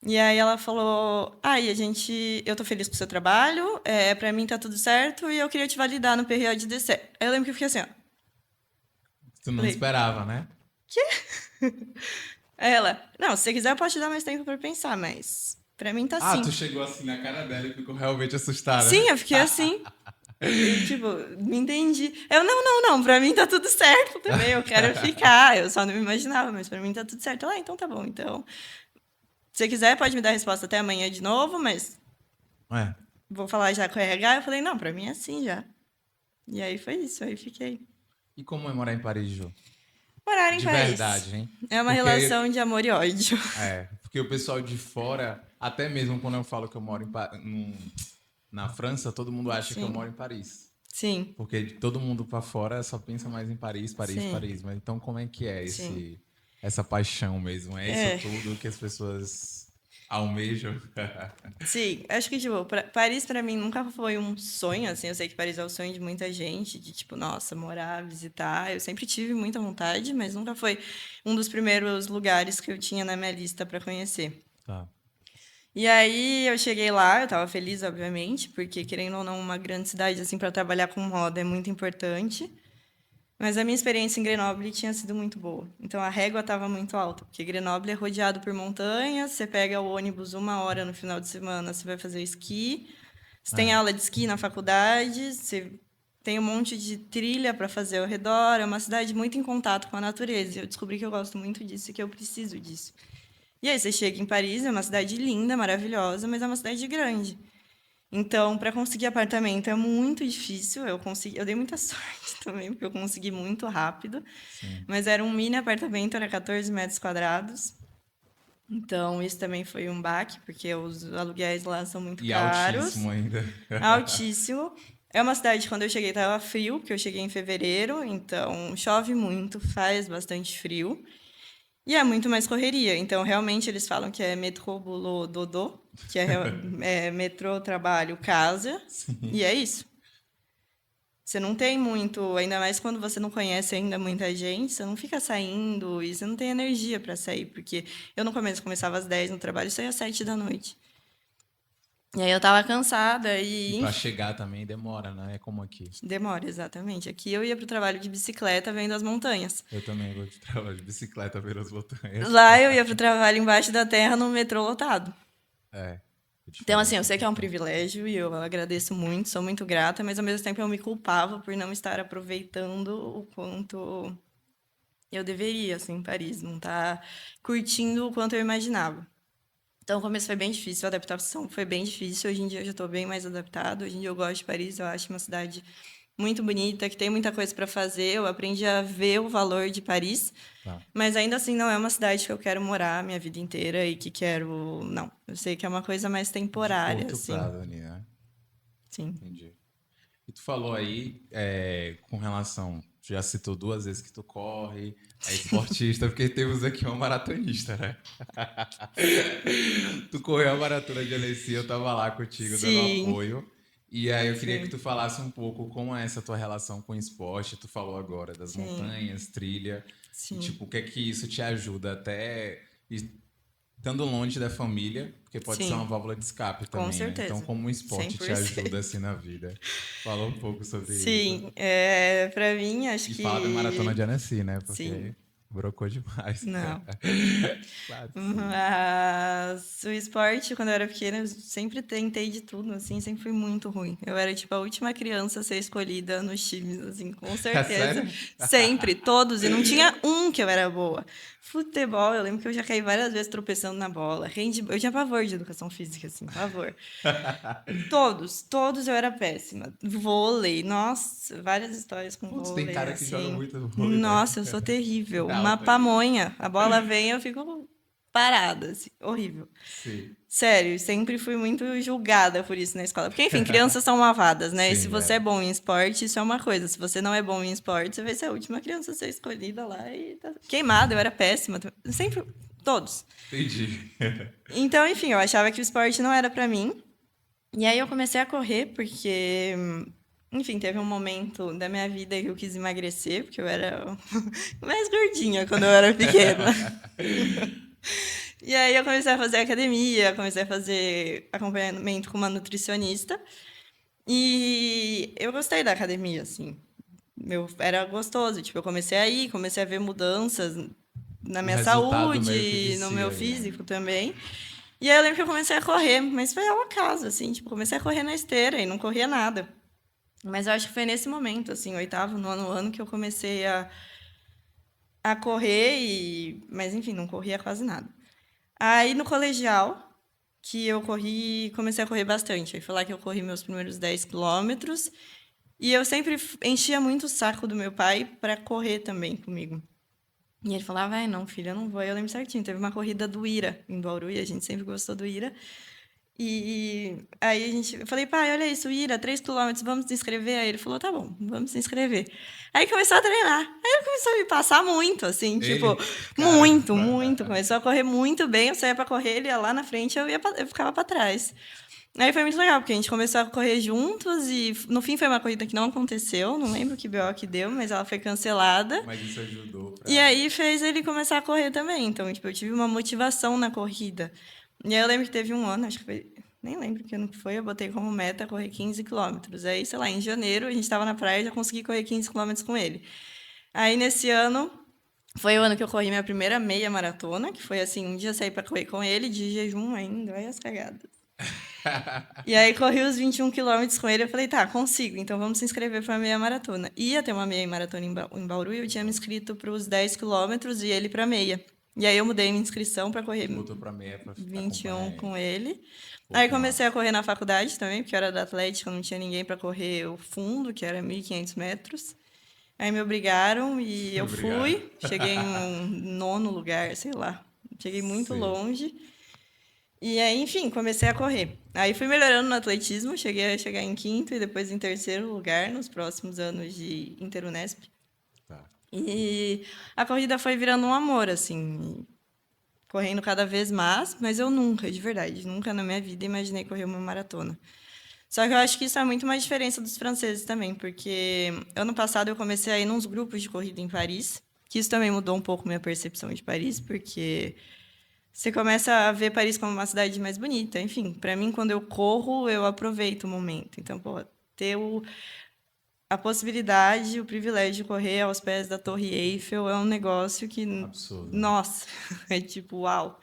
E aí ela falou, e a gente, eu tô feliz com o seu trabalho, pra mim tá tudo certo, e eu queria te validar no período de DCE. Aí eu lembro que eu fiquei assim, ó, Tu não falei, esperava, né? Aí ela, não, se você quiser eu posso te dar mais tempo pra pensar, mas pra mim tá Ah, tu sim. chegou assim na cara dela e ficou realmente assustada. Sim, eu fiquei assim. E, tipo, me entendi. Eu, não, pra mim tá tudo certo também, eu quero ficar. Eu só não me imaginava, mas pra mim tá tudo certo. Ela, então tá bom, então. Se você quiser, pode me dar a resposta até amanhã de novo, mas É. vou falar já com o RH. Eu falei, não, pra mim é assim já. E aí foi isso, aí fiquei. E como é morar em Paris, Ju? Morar em De Paris. verdade, hein? É uma Porque, relação de amor e ódio. porque o pessoal de fora, até mesmo quando eu falo que eu moro na França, todo mundo acha que eu Sim, moro em Paris. sim, Porque todo mundo pra fora só pensa mais em Paris, Paris, sim, Paris. Mas então como é que é sim. essa paixão mesmo? É isso É. tudo que as pessoas almejam? Sim, acho que, tipo, Paris pra mim nunca foi um sonho, assim, eu sei que Paris é o sonho de muita gente, de, tipo, nossa, morar, visitar, eu sempre tive muita vontade, mas nunca foi um dos primeiros lugares que eu tinha na minha lista pra conhecer. Tá. E aí eu cheguei lá, eu tava feliz, obviamente, porque, querendo ou não, uma grande cidade, assim, pra trabalhar com moda é muito importante, mas a minha experiência em Grenoble tinha sido muito boa. Então a régua estava muito alta, porque Grenoble é rodeado por montanhas, você pega o ônibus 1 hora no final de semana, você vai fazer esqui, você tem É. aula de esqui na faculdade, você tem um monte de trilha para fazer ao redor, é uma cidade muito em contato com a natureza. E eu descobri que eu gosto muito disso e que eu preciso disso. E aí você chega em Paris, é uma cidade linda, maravilhosa, mas é uma cidade grande. Então, para conseguir apartamento é muito difícil. Eu dei muita sorte também, porque eu consegui muito rápido. Sim. Mas era um mini apartamento, era 14 metros quadrados. Então, isso também foi um baque, porque os aluguéis lá são muito E caros. altíssimo ainda. Altíssimo. É uma cidade, quando eu cheguei, estava frio, porque eu cheguei em fevereiro, então chove muito, faz bastante frio. E é muito mais correria. Então, realmente, eles falam que é metrô, bulô, dodô, que é metrô, trabalho, casa, e Sim. é isso. Você não tem muito, ainda mais quando você não conhece ainda muita gente, você não fica saindo e você não tem energia para sair, porque eu no começo começava às 10 no trabalho e saía às 7 da noite. E aí eu tava cansada E e, para enfim, chegar também demora, né? É como aqui. demora, exatamente. Aqui eu ia pro trabalho de bicicleta vendo as montanhas. Eu também vou de trabalho de bicicleta ver as montanhas. Lá eu ia pro trabalho embaixo da terra no metrô lotado. É, é Então, assim, diferente eu um sei que é um pouquinho. privilégio e eu agradeço muito, sou muito grata, mas ao mesmo tempo eu me culpava por não estar aproveitando o quanto eu deveria, assim, em Paris, não estar curtindo o quanto eu imaginava. Então, o começo foi bem difícil, a adaptação foi bem difícil. Hoje em dia eu já estou bem mais adaptado. Hoje em dia eu gosto de Paris, eu acho uma cidade muito bonita, que tem muita coisa para fazer. Eu aprendi a ver o valor de Paris, Tá. mas ainda assim não é uma cidade que eu quero morar a minha vida inteira e que quero. Não, eu sei que é uma coisa mais De temporária, curto assim. prazo ali, né? Sim. Entendi. E tu falou aí com relação, tu já citou duas vezes que tu corre, é esportista, porque temos aqui uma maratonista, né? Tu correu a maratona de Annecy, eu tava lá contigo dando Sim, apoio. E aí eu queria que tu sim, falasse um pouco como é essa tua relação com o esporte. Tu falou agora das sim, montanhas, trilha, e sim, tipo, o que é que isso te ajuda até estando longe da família, porque pode ser uma sim, válvula de escape com também, né? Então, certeza. como o esporte te ajuda 100%. assim na vida? Fala um pouco sobre isso. Sim, para mim, acho E fala da maratona de que. Annecy, né? Sim, Porque brocou demais. não. Claro que sim. Mas o esporte, quando eu era pequena, eu sempre tentei de tudo, assim, sempre fui muito ruim. Eu era, tipo, a última criança a ser escolhida nos times, assim, com É certeza. sério? Sempre, todos, e não tinha um que eu era boa. Futebol, eu lembro que eu já caí várias vezes tropeçando na bola. Eu tinha pavor de educação física, assim, pavor. Todos eu era péssima. Vôlei, nossa, várias histórias com Putz, tem vôlei, cara que joga assim. muito vôlei, né? Nossa, eu sou terrível. É Uma alto aí. pamonha. A bola vem, eu fico parada, assim, horrível. Sim. Sério, sempre fui muito julgada por isso na escola. Porque, enfim, crianças são malvadas, né? E se Sim, você é é. bom em esporte, isso é uma coisa. Se você não é bom em esporte, você vai ser a última criança a ser escolhida lá e tá queimada. Eu era péssima. Sempre, todos. Entendi. Então, enfim, eu achava que o esporte não era pra mim. E aí eu comecei a correr porque, enfim, teve um momento da minha vida que eu quis emagrecer, porque eu era mais gordinha quando eu era pequena. E aí eu comecei a fazer academia, comecei a fazer acompanhamento com uma nutricionista. E eu gostei da academia, assim. Era gostoso, tipo, eu comecei a ir, comecei a ver mudanças na O minha resultado meio que saúde, no vicia meu ali, né? físico também. E aí eu lembro que eu comecei a correr, mas foi ao acaso, assim, tipo, comecei a correr na esteira e não corria nada. Mas eu acho que foi nesse momento, assim, oitavo, nono ano, que eu comecei a correr e... Mas, enfim, não corria quase nada. Aí, no colegial, que eu corri, comecei a correr bastante. Aí foi lá que eu corri meus primeiros 10 quilômetros. E eu sempre enchia muito o saco do meu pai para correr também comigo. E ele falava, vai, não, filha, eu não vou. Aí eu lembro certinho, teve uma corrida do Ira, em Bauru, e a gente sempre gostou do Ira. E aí eu falei, pai, olha isso, Ira, 3 quilômetros, vamos se inscrever? Aí ele falou, tá bom, vamos se inscrever. Aí começou a treinar. Aí ele começou a me passar muito, assim, tipo, Ele, muito, muito. caramba. Começou a correr muito bem, eu saía pra correr, ele ia lá na frente, eu ficava pra trás. Aí foi muito legal, porque a gente começou a correr juntos e no fim foi uma corrida que não aconteceu, não lembro que BO que deu, mas ela foi cancelada. Mas isso ajudou E pra. aí fez ele começar a correr também. Então, tipo, eu tive uma motivação na corrida. E aí eu lembro que teve um ano, acho que foi, nem lembro que ano que foi, eu botei como meta correr 15 quilômetros. Aí, sei lá, em janeiro a gente estava na praia e já consegui correr 15 quilômetros com ele. Aí nesse ano foi o ano que eu corri minha primeira meia maratona, que foi assim, um dia eu saí para correr com ele, de jejum ainda, olha as cagadas. E aí corri os 21 quilômetros com ele, eu falei, tá, consigo, então vamos se inscrever para a meia maratona. Ia ter uma meia maratona em Bauru e eu tinha me inscrito para os 10 quilômetros e ele para meia. E aí eu mudei minha inscrição para correr Tu botou pra meia pra 21 acompanhar com ele. ele. Pô, Aí que comecei a massa. correr na faculdade também, porque eu era da Atlética, não tinha ninguém para correr o fundo, que era 1.500 metros. Aí me obrigaram e eu Obrigado. fui. Cheguei em um nono lugar, sei lá. Cheguei muito Sei. longe. E aí, enfim, comecei a correr. Aí fui melhorando no atletismo, cheguei a chegar em quinto e depois em terceiro lugar nos próximos anos de Interunesp. Tá. E a corrida foi virando um amor, assim, correndo cada vez mais, mas eu nunca, de verdade, nunca na minha vida imaginei correr uma maratona. Só que eu acho que isso é muito uma diferença dos franceses também, porque ano passado eu comecei a ir nos grupos de corrida em Paris, que isso também mudou um pouco minha percepção de Paris, porque você começa a ver Paris como uma cidade mais bonita. Enfim, para mim, quando eu corro, eu aproveito o momento. Então, pô, ter a possibilidade, o privilégio de correr aos pés da Torre Eiffel é um negócio que, Absurdo, né? nossa, é tipo, uau.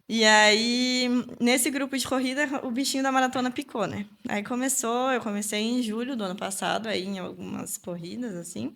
E aí, nesse grupo de corrida, o bichinho da maratona picou, né? Aí começou, eu comecei em julho do ano passado, aí em algumas corridas, assim.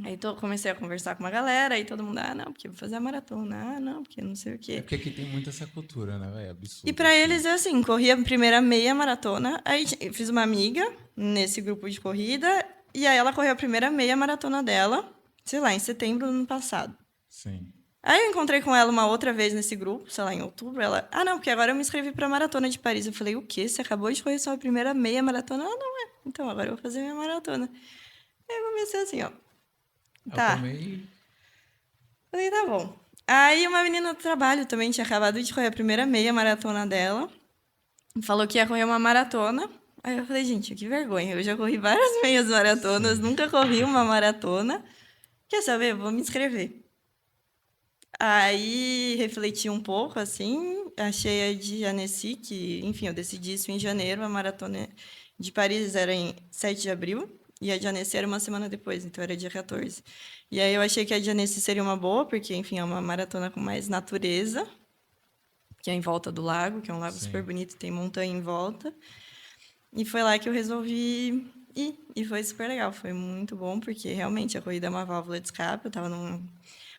Aí comecei a conversar com uma galera, aí todo mundo, ah, não, porque vou fazer a maratona, ah, não, porque não sei o É quê. porque aqui tem muito essa cultura, né, velho? E Absurdo, para assim. eles é assim, corri a primeira meia maratona, aí eu fiz uma amiga nesse grupo de corrida, e aí ela correu a primeira meia maratona dela, sei lá, em setembro do ano passado. Sim. Aí eu encontrei com ela uma outra vez nesse grupo, sei lá, em outubro, ela, ah, não, porque agora eu me inscrevi para a maratona de Paris. Eu falei, o quê? Você acabou de correr sua primeira meia maratona? Ela, não é. Então, agora eu vou fazer minha maratona. Aí eu comecei assim, ó, Eu tá. também. Falei, tá bom. Aí uma menina do trabalho também tinha acabado de correr a primeira meia maratona dela. Falou que ia correr uma maratona. Aí eu falei, gente, que vergonha. Eu já corri várias meias maratonas, Sim. nunca corri uma maratona. Quer saber? Vou me inscrever. Aí refleti um pouco, assim, achei a de Annecy, que, enfim, eu decidi isso em janeiro, a maratona de Paris era em 7 de abril, e a de Annecy era uma semana depois, então era dia 14. E aí eu achei que a de Annecy seria uma boa, porque, enfim, é uma maratona com mais natureza, que é em volta do lago, que é um lago super Sim. bonito, tem montanha em volta. E foi lá que eu resolvi ir, e foi super legal, foi muito bom, porque realmente a corrida é uma válvula de escape, eu estava num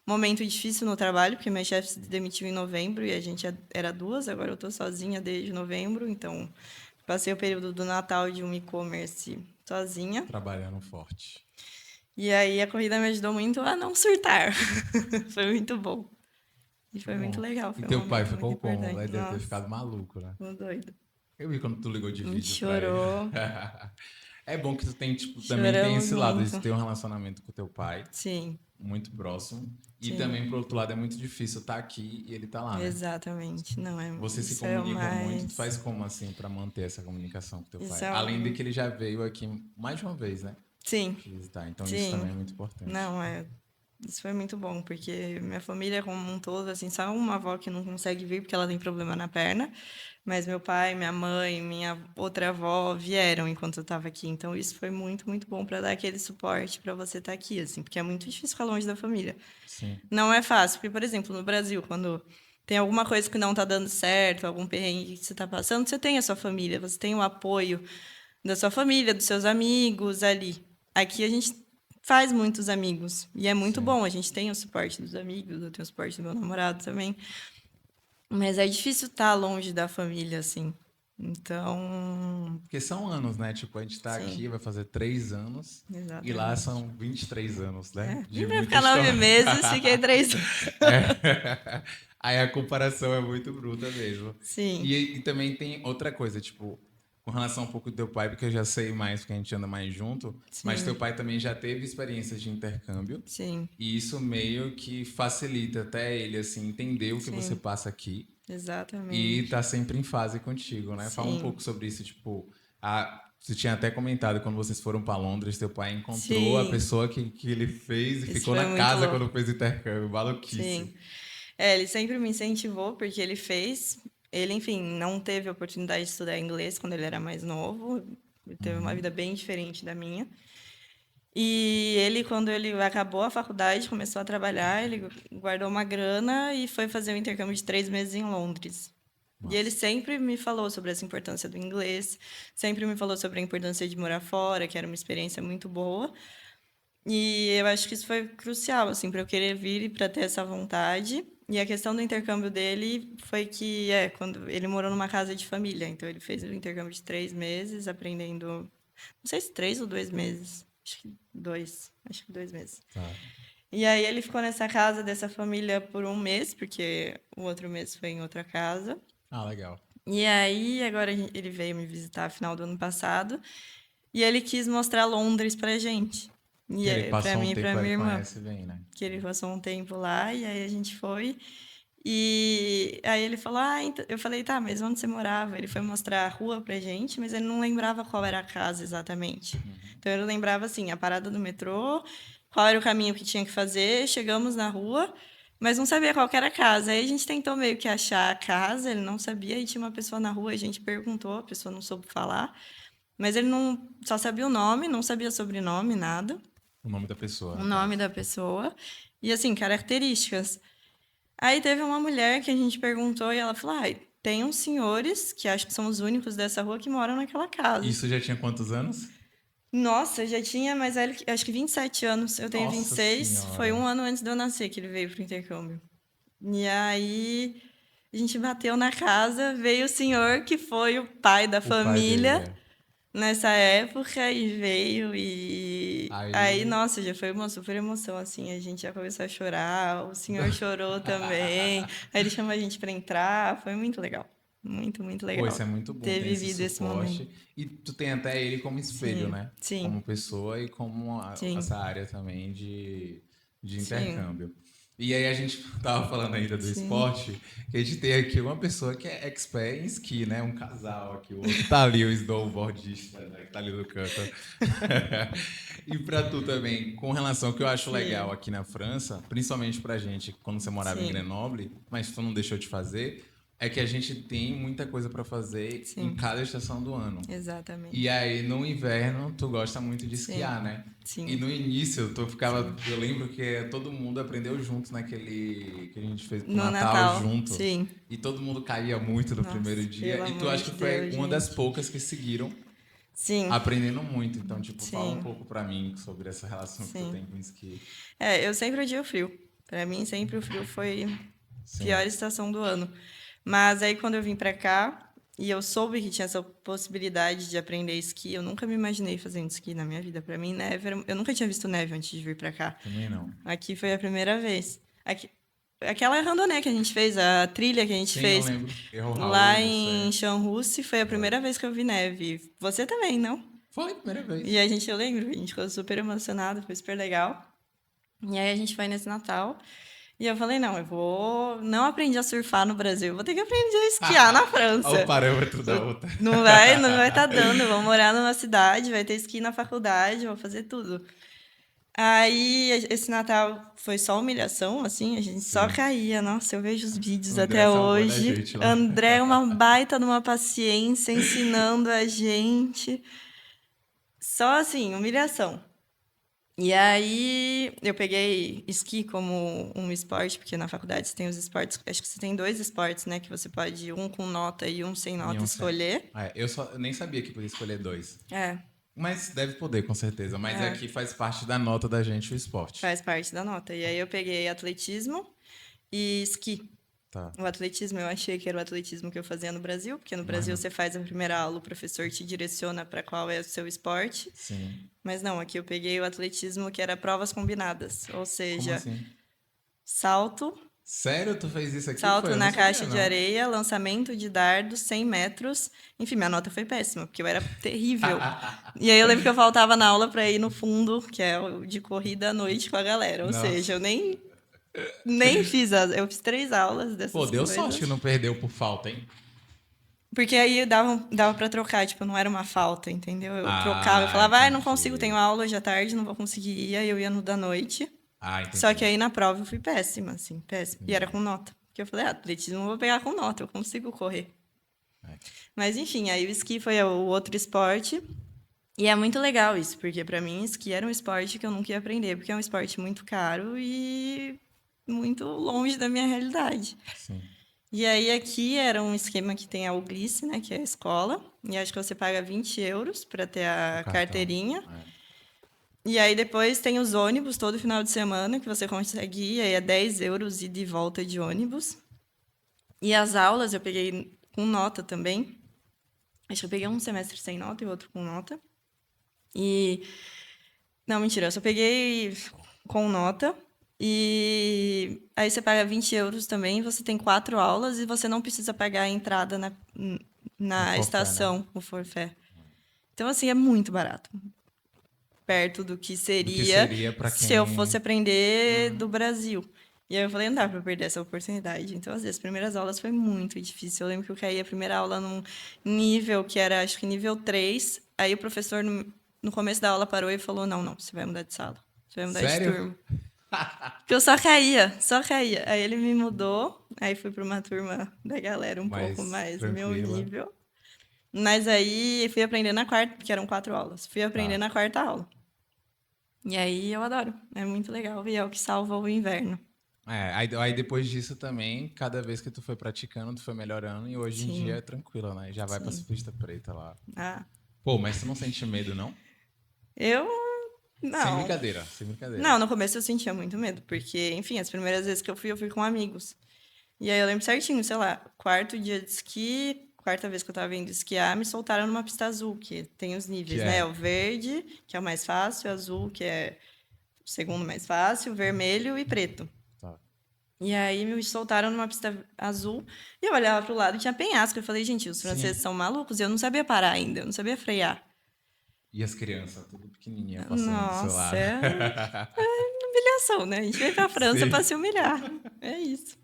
momento difícil no trabalho, porque minha chefe se demitiu em novembro e a gente era duas, agora eu estou sozinha desde novembro, então passei o período do Natal de um e-commerce sozinha. Trabalhando forte. E aí a corrida me ajudou muito a não surtar. Foi muito bom. E Que foi muito bom. legal, E foi um teu pai momento muito ficou como, importante. velho? Deve ter Nossa, ficado maluco, né? tô doido. Eu vi quando tu ligou de A gente vídeo pra ele. chorou, É bom que tu tem, tipo, também tem choramos esse lado muito. de ter um relacionamento com teu pai Sim, muito próximo. E sim, também, por outro lado, é muito difícil estar aqui e ele tá lá, né? exatamente. Não, Vocês se isso é o comunicam muito, tu mais. faz como, assim, pra manter essa comunicação com teu Isso pai? é Além de o. que ele já veio aqui mais de uma vez, né? Sim, Te visitar. Então isso também sim. é muito importante. Não, isso foi muito bom, porque minha família como um todo, assim, só uma avó que não consegue vir porque ela tem problema na perna, mas meu pai, minha mãe, minha outra avó vieram enquanto eu estava aqui. Então isso foi muito, muito bom para dar aquele suporte para você estar aqui, assim, porque é muito difícil ficar longe da família. Sim, Não é fácil, porque, por exemplo, no Brasil, quando tem alguma coisa que não está dando certo, algum perrengue que você está passando, você tem a sua família, você tem o apoio da sua família, dos seus amigos ali. Aqui a gente faz muitos amigos e é muito sim. bom. A gente tem o suporte dos amigos, eu tenho o suporte do meu namorado também. Mas é difícil estar longe da família, assim. Então, Porque são anos, né? Tipo, a gente tá sim, aqui, vai fazer 3 anos. E lá exatamente. são 23 anos, né? É, De vim para muita ficar nove história. meses, fiquei 3. É. Aí a comparação é muito bruta mesmo. Sim, E também tem outra coisa, tipo, com relação um pouco do teu pai, porque eu já sei mais, porque a gente anda mais junto, mas teu sim, pai também já teve experiências de intercâmbio, sim, e isso meio que facilita até ele, assim, entender o que você sim, passa aqui e exatamente. tá sempre em fase contigo, né? Fala um Sim, pouco sobre isso, tipo, você tinha até comentado quando vocês foram para Londres, teu pai encontrou a sim. pessoa que ele fez e Isso ficou foi na muito casa louco. quando fez o intercâmbio, maluquice. Sim. É, ele sempre me incentivou, porque ele fez. Ele, enfim, não teve a oportunidade de estudar inglês quando ele era mais novo. Ele teve uma vida Uhum. bem diferente da minha. E ele, quando ele acabou a faculdade, começou a trabalhar, ele guardou uma grana e foi fazer um intercâmbio de 3 meses em Londres. E ele Massa. sempre me falou sobre essa importância do inglês, sempre me falou sobre a importância de morar fora, que era uma experiência muito boa. E eu acho que isso foi crucial, assim, para eu querer vir e para ter essa vontade. E a questão do intercâmbio dele foi que, quando ele morou numa casa de família, então ele fez o intercâmbio de 3 meses, aprendendo, não sei se 3 ou 2 meses, acho que 2 meses. Tá. E aí ele ficou nessa casa dessa família por um mês, porque o outro mês foi em outra casa. Ah, legal. E aí, agora ele veio me visitar no final do ano passado. E ele quis mostrar Londres pra gente. Que ele Pra passou um mim e pra tempo, ele minha irmã. conhece bem, né? Que ele passou um tempo lá, e aí a gente foi. E aí ele falou, eu falei, tá, mas onde você morava? Ele foi mostrar a rua pra gente, mas ele não lembrava qual era a casa exatamente. Então ele lembrava, assim, a parada do metrô, qual era o caminho que tinha que fazer, chegamos na rua, mas não sabia qual que era a casa. Aí a gente tentou meio que achar a casa, ele não sabia, e tinha uma pessoa na rua, a gente perguntou, a pessoa não soube falar, mas ele não só sabia o nome, não sabia sobrenome, nada, O nome da pessoa, o no nome caso. da pessoa, e assim, características. Aí teve uma mulher que a gente perguntou e ela falou: tem uns senhores, que acho que são os únicos dessa rua, que moram naquela casa. Isso já tinha quantos anos? Nossa, já tinha mais velho, acho que 27 anos. Eu tenho Nossa 26. Foi senhora. um ano antes de eu nascer que ele veio pro intercâmbio. E aí a gente bateu na casa, veio o senhor que foi o pai da O pai dele, família é. nessa época e veio e aí, Aí. nossa, já foi uma super emoção, assim, a gente já começou a chorar, o senhor chorou também, aí ele chamou a gente para entrar, foi muito legal, muito, muito Pô, legal isso é muito bom, ter tem esse vivido esse momento. suporte. E tu tem até ele como espelho, Sim, né? sim, Como pessoa e como sim, essa área também de sim, intercâmbio. E aí a gente tava falando ainda do sim, esporte, que a gente tem aqui uma pessoa que é expert em esqui, né? Um casal aqui, o outro tá ali, o snowboardista, né? Que tá ali no canto. E pra tu também, com relação ao que eu acho legal sim, aqui na França, principalmente pra gente, quando você morava em sim, Grenoble, mas tu não deixou de fazer, é que a gente tem muita coisa pra fazer em sim, cada estação do ano. E exatamente, aí no inverno tu gosta muito de sim, esquiar, né? E sim, no início tu ficava, sim. eu lembro que todo mundo aprendeu junto naquele que a gente fez pro No Natal Natal, junto. sim, E todo mundo caía muito no primeiro nossa, pelo dia. E tu amor acho de que foi Deus, uma das gente, poucas que seguiram sim, aprendendo muito. Então, tipo, fala um sim, pouco pra mim sobre essa relação que tu sim. tem com o esqui. Eu sempre odiei o frio. Pra mim, sempre o frio foi a pior Sim. estação do ano. Mas aí, quando eu vim pra cá e eu soube que tinha essa possibilidade de aprender esqui, eu nunca me imaginei fazendo esqui na minha vida. Pra mim, eu nunca tinha visto neve antes de vir pra cá. Também não. Aqui foi a primeira vez. Aquela randonnée que a gente fez, a trilha que a gente Sim, eu fez lembro. Errou Raul lá e em você. Xanrusse, foi a Foi. primeira vez que eu vi neve. Você também, não? Foi a primeira E vez. a gente, eu lembro, a gente ficou super emocionado, foi super legal. E aí a gente foi nesse Natal. E eu falei, não, eu vou. Não aprendi a surfar no Brasil, vou ter que aprender a esquiar na Olha o França. parâmetro da outra. Não vai estar dando. Eu vou morar numa cidade, vai ter esqui na faculdade, vou fazer tudo. Aí, esse Natal foi só humilhação, assim, a gente só Sim. caía. Nossa, eu vejo os O vídeos André até salvou da hoje. gente lá. André, é uma baita de uma paciência, ensinando a gente. Só assim, humilhação. E aí eu peguei esqui como um esporte, porque na faculdade você tem os esportes, acho que você tem dois esportes, né, que você pode um com nota e um sem nota Nenhum sem. escolher. Eu nem sabia que podia escolher dois. É, Mas deve poder, com certeza. Mas é, aqui faz parte da nota da gente o esporte. faz parte da nota. E aí eu peguei atletismo e esqui. Tá. O atletismo eu achei que era o atletismo que eu fazia no Brasil, porque no Mas Brasil não. você faz a primeira aula, o professor te direciona para qual é o seu esporte. Sim. Mas não, aqui eu peguei o atletismo que era provas combinadas, ou Como seja, assim? salto, Sério, tu fez isso aqui? Foi? salto Eu não na sabia, caixa de não. areia, lançamento de dardo, 100 metros. Enfim, minha nota foi péssima, porque eu era terrível. E aí eu lembro que eu faltava na aula para ir no fundo, que é o de corrida à noite com a galera. Ou seja, Nossa. eu nem fiz eu fiz 3 aulas Pô, dessas deu sorte que coisas. não perdeu por falta, hein? Porque aí dava para trocar, tipo, não era uma falta, entendeu? Eu trocava, eu Ah, falava, não consigo, tenho entendi. aula hoje à tarde, não vou conseguir ir, aí eu ia no da noite. Ah, Só que entendi. aí na prova eu fui péssima, assim, péssima. E era Entendi. com nota. Porque eu falei, atletismo eu vou pegar com nota, eu consigo correr. É. Mas enfim, aí o esqui foi o outro esporte. E é muito legal isso, porque para mim esqui era um esporte que eu nunca ia aprender, porque é um esporte muito caro e muito longe da minha realidade. Sim. E aí aqui era um esquema que tem a Uglice, né, que é a escola, e acho que você paga 20 euros para ter O a cartão. carteirinha. É. E aí depois tem os ônibus todo final de semana que você consegue ir, aí é 10 euros ida e de volta de ônibus. E as aulas eu peguei com nota também. Acho que eu peguei um semestre sem nota e outro com nota. E. Não, mentira, eu só peguei com nota. E aí você paga 20 euros também, você tem 4 aulas e você não precisa pagar a entrada Um na forfé, né? estação, o forfé. Então, assim, é muito barato. Perto do que Do que seria seria pra se eu fosse quem... aprender do Brasil. E aí eu falei, não dá pra perder essa oportunidade. Então, às vezes, as primeiras aulas foi muito difícil. Eu lembro que eu caí a primeira aula num nível que era, acho que nível 3. Aí o professor, no começo da aula, parou e falou, não, não, você vai mudar de sala. Você vai mudar de Sério? turma. Porque eu só caía, só caía. Aí ele me mudou, aí fui para uma turma da galera um pouco Mais mais meu tranquila. nível. Mas aí fui aprender na quarta, porque eram 4 aulas. Fui aprender Tá. na quarta aula. E aí eu adoro. É muito legal e é o que salva o inverno. Aí depois disso também, cada vez que tu foi praticando, tu foi melhorando e hoje em dia Sim, é tranquilo, né? Já vai pra sim. surfista preta lá. Ah, Pô, mas tu não sente medo, não? eu Sem não. brincadeira, sem brincadeira. Não, no começo eu sentia muito medo, porque, enfim, as primeiras vezes que eu fui com amigos. E aí eu lembro certinho, sei lá, quarto dia de esqui, quarta vez que eu tava indo esquiar, me soltaram numa pista azul, que tem os Que níveis, né? é? O verde, que é o mais fácil, o azul, que é o segundo mais fácil, vermelho e preto. Tá. E aí me soltaram numa pista azul e eu olhava pro lado e tinha penhasco. Eu falei, gente, os franceses Sim. são malucos. E eu não sabia parar ainda, eu não sabia frear. E as crianças, tudo pequenininha, passando do seu Nossa, lado. é humilhação, né? A gente veio pra França Sim. pra se humilhar. É isso.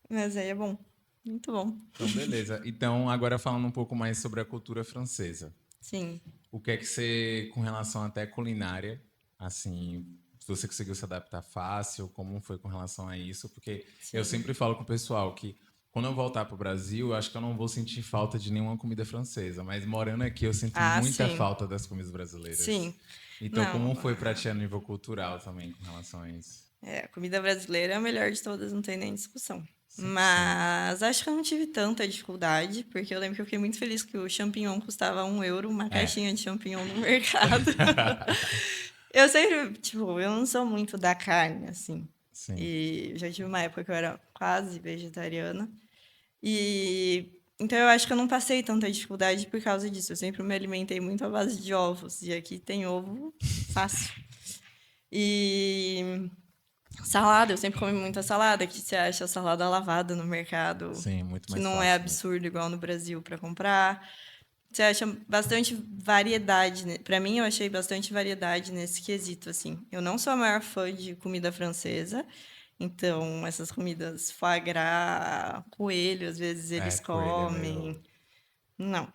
Mas aí é bom. Muito bom. Então, beleza. Então, agora falando um pouco mais sobre a cultura francesa. Sim. O que é que você, com relação até à culinária, assim, se você conseguiu se adaptar fácil, como foi com relação a isso? Porque eu Sim. sempre falo com o pessoal que quando eu voltar para o Brasil, eu acho que eu não vou sentir falta de nenhuma comida francesa, mas morando aqui eu sinto Ah, muita sim. falta das comidas brasileiras. Sim. Então, Não, como foi para ti a nível cultural também com relação a isso? a comida brasileira é a melhor de todas, não tem nem discussão. 100%. Mas acho que eu não tive tanta dificuldade, porque eu lembro que eu fiquei muito feliz que o champignon custava 1 euro, uma É. caixinha de champignon no mercado. Eu sempre, tipo, eu não sou muito da carne, assim. Sim. E já tive uma época que eu era quase vegetariana. E então eu acho que eu não passei tanta dificuldade por causa disso. Eu sempre me alimentei muito à base de ovos. E aqui tem ovo fácil. E salada, eu sempre comi muita salada, que você acha salada lavada no mercado, Sim, muito que mais não é fácil mesmo. absurdo igual no Brasil para comprar. Você acha bastante variedade, né? Para mim, eu achei bastante variedade nesse quesito, assim. Eu não sou a maior fã de comida francesa, então essas comidas foie gras, coelho, às vezes eles Coelho é meio... comem. Não,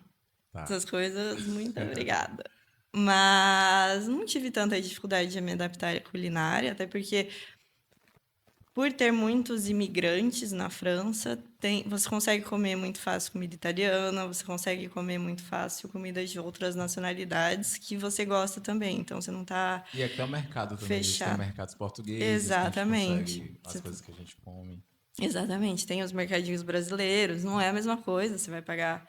Tá. essas coisas, muito obrigada. Mas não tive tanta dificuldade de me adaptar à culinária, até porque por ter muitos imigrantes na França, você consegue comer muito fácil comida italiana, você consegue comer muito fácil comida de outras nacionalidades que você gosta também. Então, você não está E até o mercado também, existem fechado. mercados portugueses que a gente Exatamente. consegue as coisas que a gente come. Exatamente. Tem os mercadinhos brasileiros, não é a mesma coisa. Você vai pagar.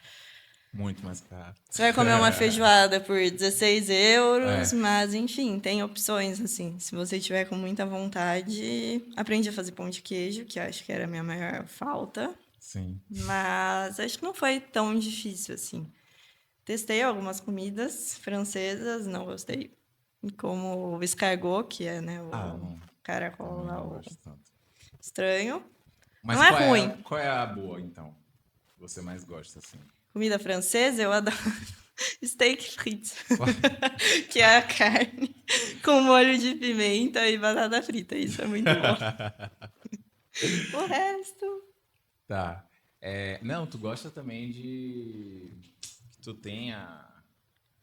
Muito mais caro. Você vai comer uma feijoada por 16 euros, É, mas enfim, tem opções assim. Se você tiver com muita vontade, aprendi a fazer pão de queijo, que acho que era a minha maior falta. sim. Mas acho que não foi tão difícil assim. Testei algumas comidas francesas, não gostei. Como o escargot, que é, né, Ah, o não. caracol Também lá, não o gosto tanto. estranho. Mas Não é ruim. qual é a boa, então? Que você mais gosta, assim? Comida francesa, eu adoro steak frites, que é a carne com molho de pimenta e batata frita. Isso é muito bom. O resto... Tá. Não, tu gosta também de... Que tu tenha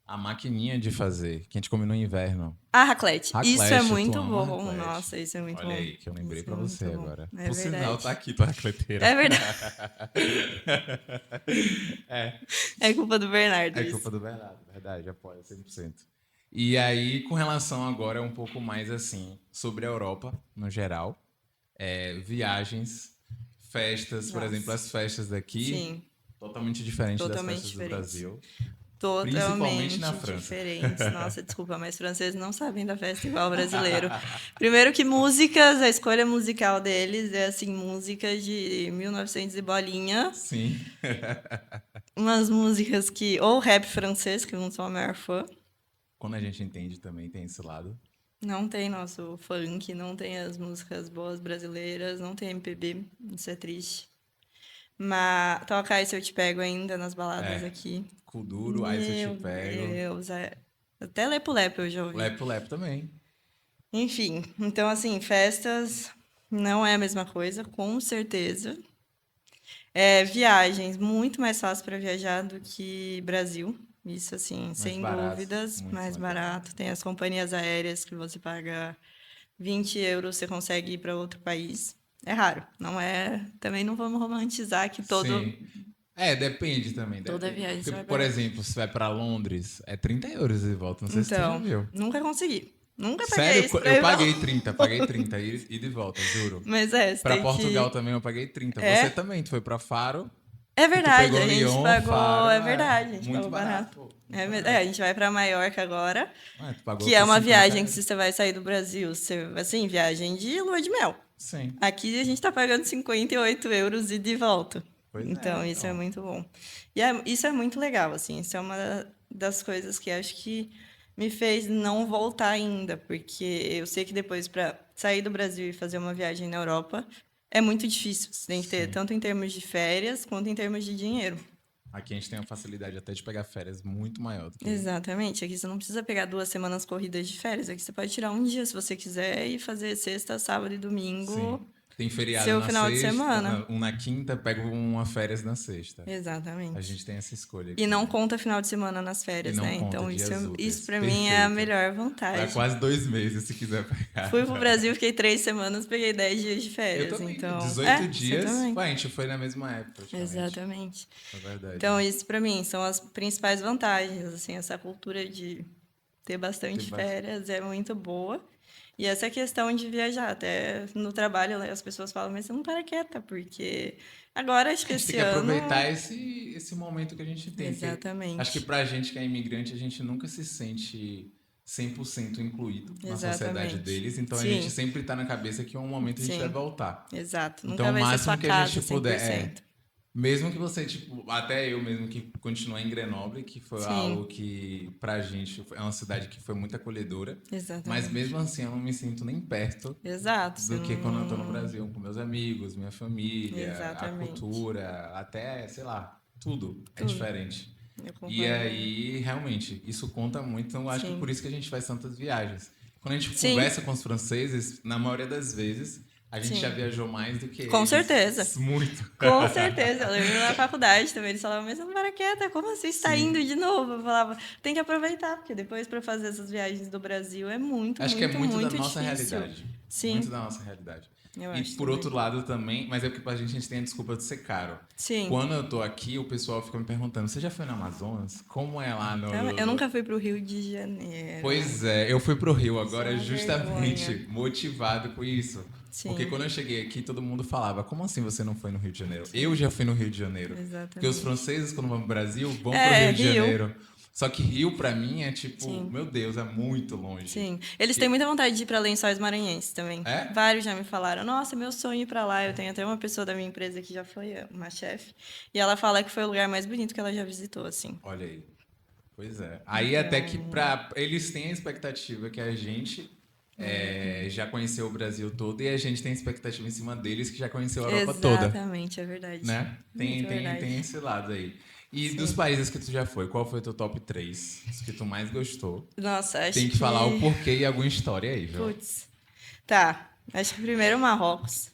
a maquininha de fazer, que a gente come no inverno. Ah, raclette. Isso é Raclette, tu muito ama bom. raclette. Nossa, isso é muito Olha bom. aí, que eu lembrei Isso é pra você muito bom. agora. É Por sinal, tá verdade. aqui tua racleteira. É verdade. É, É culpa do Bernardo é culpa isso. do Bernardo, verdade, apoia 100%. E aí, com relação agora um pouco mais assim, sobre a Europa, no geral, viagens, festas, por exemplo, Nossa. as festas daqui, Sim, totalmente diferente das totalmente festas do diferentes. Brasil, principalmente na Totalmente França. diferentes. Nossa, desculpa, mas franceses não sabem da festa igual o brasileiro. Primeiro que músicas, a escolha musical deles é assim, músicas de 1900 e bolinha. Sim, Umas músicas que... Ou rap francês, que eu não sou a maior fã. quando a gente entende também tem esse lado. Não tem nosso funk, não tem as músicas boas brasileiras, não tem MPB, isso é triste. Mas toca aí se eu te pego ainda nas baladas É. aqui. Kuduro, Aí Se Eu Te Meu Pego. Deus, até Lepo Lepo eu já ouvi. Lepo Lepo também. Enfim, então assim, festas não é a mesma coisa, com certeza. Viagens, muito mais fácil para viajar do que Brasil. Isso, assim, Mais sem barato. dúvidas, Muito mais mais barato. barato. Tem as companhias aéreas que você paga 20 euros, você consegue ir para outro país. É raro, não é. Também não vamos romantizar que Sim. Depende também, toda depende. viagem Porque, sai por barato. exemplo, se vai pra Londres, é 30 euros de volta. Não sei se tu já Então, viu. nunca consegui. Nunca paguei Sério, isso pra eu ir pra lá. paguei 30 e de volta, juro. Mas você Pra tem Portugal que. também eu paguei 30. Você É, também, tu foi pra Faro, é que tu verdade, pegou a gente Lyon, pagou. Faro, É verdade, a gente muito pagou barato, barato. pô, muito barato. A gente vai pra Maiorca agora. Tu pagou Que é foi uma 50 viagem que euros. se você vai sair do Brasil, você, assim, viagem de lua de mel. Sim, Aqui a gente tá pagando 58 euros e de volta. pois é, Então, isso é então. muito bom. E isso é muito legal, assim. Isso é uma das coisas que acho que me fez não voltar ainda, porque eu sei que depois, para sair do Brasil e fazer uma viagem na Europa, é muito difícil. Você tem que ter Sim. tanto em termos de férias quanto em termos de dinheiro. Aqui a gente tem a facilidade até de pegar férias muito maior do que... Exatamente. Aqui você não precisa pegar 2 semanas corridas de férias. Aqui você pode tirar um dia se você quiser e fazer sexta, sábado e Sim. domingo Tem feriado seu na final de sexta, semana. um na quinta, pego uma férias na sexta. A Exatamente. gente tem essa escolha E aqui, não né? conta final de semana nas E férias, não né? conta Então dias isso úteis. para mim é a Perfeito. melhor Dá vantagem. quase 2 meses se quiser pegar. Fui pro Brasil, fiquei 3 semanas, peguei 10 dias de Eu férias. também. Então, 18 você dias. também. Ué, a gente foi na mesma época, praticamente. Exatamente. É verdade. Então, isso para mim são as principais vantagens, assim, essa cultura de ter Tem bastante bas- férias é muito boa. E essa questão de viajar, até no trabalho as pessoas falam, mas você não para quieta, porque agora acho A que gente tem esse que aproveitar ano. esse momento que a gente tem. Porque acho que Exatamente. pra gente que é imigrante, a gente nunca se sente 100% incluído na sociedade Exatamente. deles. Então a gente Sim, sempre tá na cabeça que em um momento a gente vai sim, voltar. exato. Então Nunca o vai ser máximo sua que a gente casa puder 100%. mesmo que você, tipo, até eu mesmo que continuei em Grenoble, que foi Sim, algo que pra gente é uma cidade que foi muito acolhedora, mas mesmo exatamente. assim eu não me sinto nem perto Exato, você do que quando eu tô no não. Brasil, com meus amigos, minha família, a Exatamente. cultura, até, sei lá, tudo é Tudo. diferente. Eu E concordo. aí, realmente, isso conta muito, então eu acho que por Sim. isso que a gente faz tantas viagens. Quando a gente Sim, conversa com os franceses, na maioria das vezes, a gente já sim. viajou mais do que Com eles. certeza. Muito. Com certeza. Eu lembro na faculdade também, eles falavam, mas você não para quieta, como assim você está indo Sim. de novo? Eu falava, tem que aproveitar, porque depois para fazer essas viagens do Brasil é muito, Acho que é muito, muito da muito nossa difícil. realidade. Muito Sim, da nossa realidade. eu E acho por outro também. lado também, mas é porque pra gente a gente tem a desculpa de ser caro. Sim. Quando eu tô aqui, o pessoal fica me perguntando: você já foi no Amazonas? Como é lá no. Eu nunca fui para o Rio de Janeiro. Pois é, eu fui pro Rio Isso é agora uma vergonha. justamente motivado com isso. Porque Sim, quando eu cheguei aqui, todo mundo falava: como assim você não foi no Rio de Janeiro? Eu sim, já fui no Rio de Janeiro. Porque os exatamente. franceses, quando vão pro Brasil, vão pro É, Rio de Rio. Janeiro. Só que Rio, pra mim, é tipo, Sim, meu Deus, é muito longe. sim. Eles têm E- muita vontade de ir para Lençóis Maranhenses também. É? Vários já me falaram, nossa, meu sonho é ir para lá. Eu tenho até uma pessoa da minha empresa que já foi, uma chefe, e ela fala que foi o lugar mais bonito que ela já visitou, assim. Olha aí. Pois é. Aí até que Então, eles têm a expectativa que a gente já conheceu o Brasil todo e a gente tem a expectativa em cima deles que já conheceu a Europa toda, exatamente, é verdade. né? Muito Tem verdade. esse lado aí. E dos Sim. países que tu já foi, qual foi o teu top 3? Os que tu mais gostou? Nossa, Tem acho que falar o que. porquê e alguma história aí, viu? Putz. Tá. Acho que primeiro Marrocos.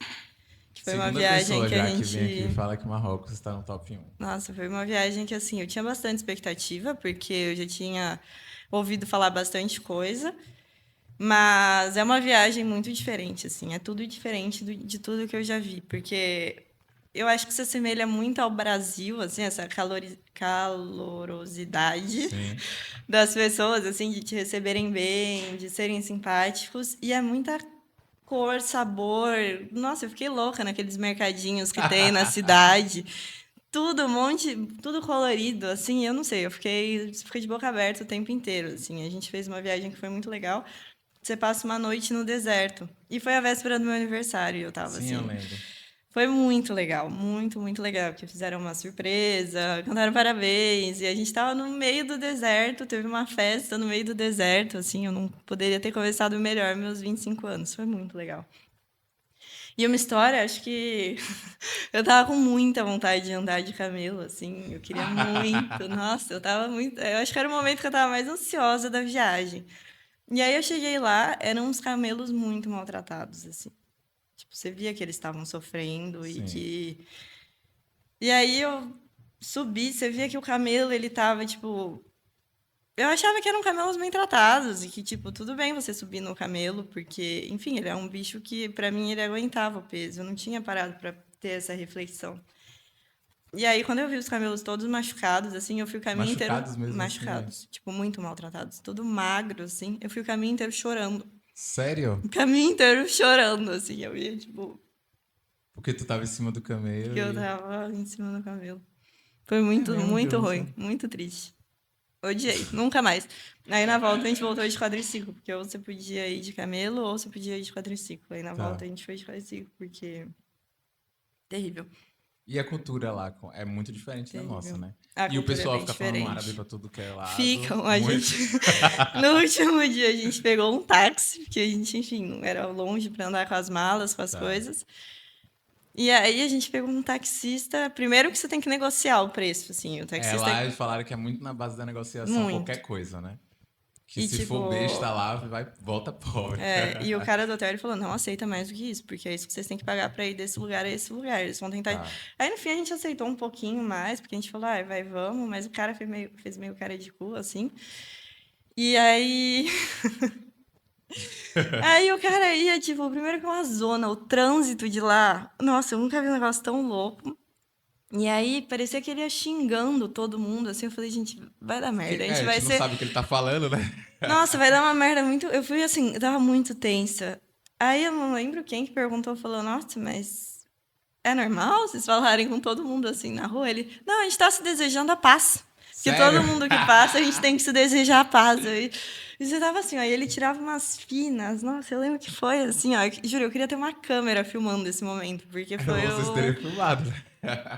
Que foi uma Segunda viagem pessoa que a já que vem aqui e gente. fala que Marrocos está no top 1. Nossa, foi uma viagem que, assim, eu tinha bastante expectativa, porque eu já tinha ouvido falar bastante coisa, mas é uma viagem muito diferente, assim, é tudo diferente de tudo que eu já vi, porque eu acho que se assemelha muito ao Brasil, assim, essa calorosidade Sim. das pessoas, assim, de te receberem bem, de serem simpáticos, e é muita cor, sabor. Nossa, eu fiquei louca naqueles mercadinhos que tem na cidade. Tudo, um monte, tudo colorido, assim, eu não sei, fiquei de boca aberta o tempo inteiro, assim. A gente fez uma viagem que foi muito legal. Você passa uma noite no deserto. E foi a véspera do meu aniversário, e eu tava Sim, eu assim, lembro. Foi muito legal, muito, muito legal, porque fizeram uma surpresa, cantaram parabéns, e a gente tava no meio do deserto, teve uma festa no meio do deserto, assim, eu não poderia ter começado melhor meus 25 anos, foi muito legal. E uma história, acho que eu tava com muita vontade de andar de camelo, assim, eu queria muito, nossa, eu tava muito, eu acho que era o momento que eu tava mais ansiosa da viagem. E aí eu cheguei lá, eram uns camelos muito maltratados, assim. Tipo, você via que eles estavam sofrendo e Sim. que. E aí eu subi, você via que o camelo, ele tava, tipo. Eu achava que eram camelos bem tratados e que, tipo, tudo bem você subir no camelo, porque, enfim, ele é um bicho que, pra mim, ele aguentava o peso. Eu não tinha parado pra ter essa reflexão. E aí, quando eu vi os camelos todos machucados, assim, eu fui o caminho inteiro Machucados mesmo assim, é. machucados, tipo, muito maltratados, todo magro, assim. Eu fui o caminho inteiro chorando. Sério? O caminho inteiro chorando, assim. Eu ia, tipo, Porque tu tava em cima do porque camelo eu e... tava em cima do camelo. Foi É muito, mesmo, muito eu não ruim, sabia. muito triste. Odiei, nunca mais. Aí na volta a gente voltou de quadriciclo, porque ou você podia ir de camelo ou você podia ir de quadriciclo. Aí na volta Tá. a gente foi de quadriciclo, porque terrível, E a cultura lá é muito diferente da nossa, terrível. né? A E o cultura é pessoal bem fica falando árabe diferente. pra tudo que é lado. Ficam, a Muito. gente. No último dia a gente pegou um táxi, porque a gente, enfim, não era longe para andar com as malas, com as Tá. coisas. E aí a gente pegou um taxista. Primeiro que você tem que negociar o preço, assim. O É, taxista lá é eles falaram que é muito na base da negociação qualquer muito. coisa, né? Que E se tipo, for besta lá, vai, volta pobre. e o cara do hotel ele falou: não aceita mais do que isso, porque é isso que vocês têm que pagar para ir desse lugar a esse lugar. Eles vão tentar. Tá. Aí no fim a gente aceitou um pouquinho mais, porque a gente falou: ah, vai, vamos. Mas o cara fez meio cara de cu, assim. E aí. Aí o cara ia, tipo, primeiro que é uma zona, o trânsito de lá. Nossa, eu nunca vi um negócio tão louco. E aí parecia que ele ia xingando todo mundo, assim. Eu falei: gente, vai dar merda. A A gente vai gente não ser. sabe o que ele tá falando, né? Nossa, vai dar uma merda muito. Eu fui assim, eu tava muito tensa. Aí eu não lembro quem que perguntou, falou: nossa, mas é normal vocês falarem com todo mundo assim na rua? Ele: não, a gente tá se desejando a paz. Que Sério? todo mundo que passa, a gente tem que se desejar a paz. E você tava assim, ó, e ele tirava umas finas. Nossa, eu lembro que foi assim, ó. Juro, eu queria ter uma câmera filmando esse momento, porque foi Vocês teriam o. filmado, né?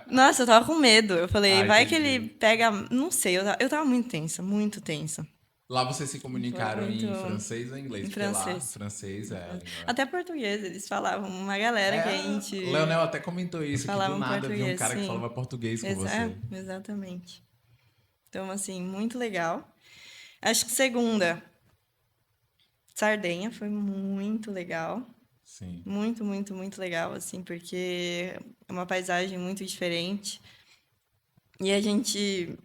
Nossa, eu tava com medo. Eu falei, Ah, vai que ele entendi. pega. Não sei, eu tava muito tensa, muito tensa. Lá vocês se Foi comunicaram muito. em francês ou inglês? Em Porque lá, francês. francês Em é a francês. língua. Até português, eles falavam. Uma galera que a O gente Leonel até comentou isso, que do falavam nada viu um português, cara que sim. falava português com você. Exatamente. Então, assim, muito legal. Acho que segunda, Sardenha foi muito legal. Sim. Muito, muito, muito legal, assim, porque é uma paisagem muito diferente. E a gente